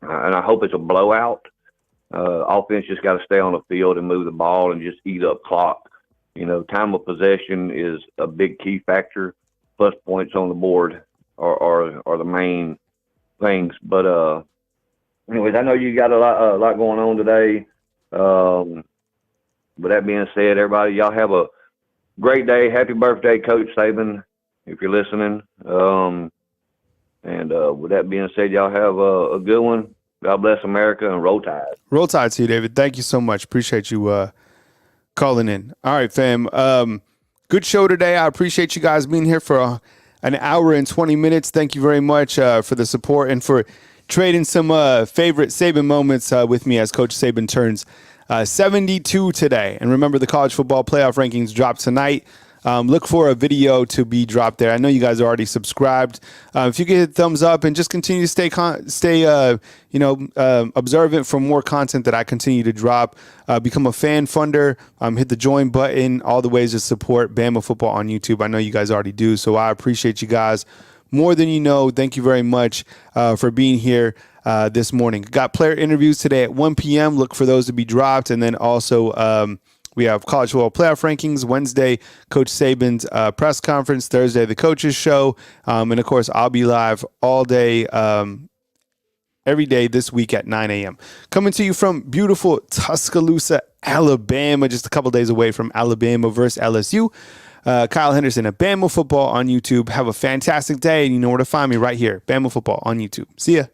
and I hope it's a blowout. Offense just got to stay on the field and move the ball and just eat up clock. Time of possession is a big key factor, plus points on the board are the main things. But anyways, I know you got a lot going on today. With that being said, everybody, y'all have a great day. Happy birthday, Coach Saban, if you're listening. And with that being said, y'all have a good one. God bless America, and roll tide. Roll tide to you, David. Thank you so much. Appreciate you calling in. All right, fam. Good show today. I appreciate you guys being here for an hour and 20 minutes. Thank you very much for the support and for trading some favorite Saban moments with me as Coach Saban turns 72 today. And remember, the college football playoff rankings drop tonight. Look for a video to be dropped there. I know you guys are already subscribed. If you could hit thumbs up and just continue to stay observant for more content that I continue to drop. Become a fan funder. Hit the join button. All the ways to support Bama football on YouTube. I know you guys already do, so I appreciate you guys more than you know. Thank you very much for being here this morning. Got player interviews today at 1 p.m. Look for those to be dropped. And then also we have college football playoff rankings. Wednesday, Coach Saban's press conference. Thursday, the coaches show. And, of course, I'll be live all day, every day this week at 9 a.m. Coming to you from beautiful Tuscaloosa, Alabama, just a couple days away from Alabama versus LSU. Kyle Henderson at Bama Football on YouTube. Have a fantastic day, and you know where to find me right here, Bama Football on YouTube. See ya.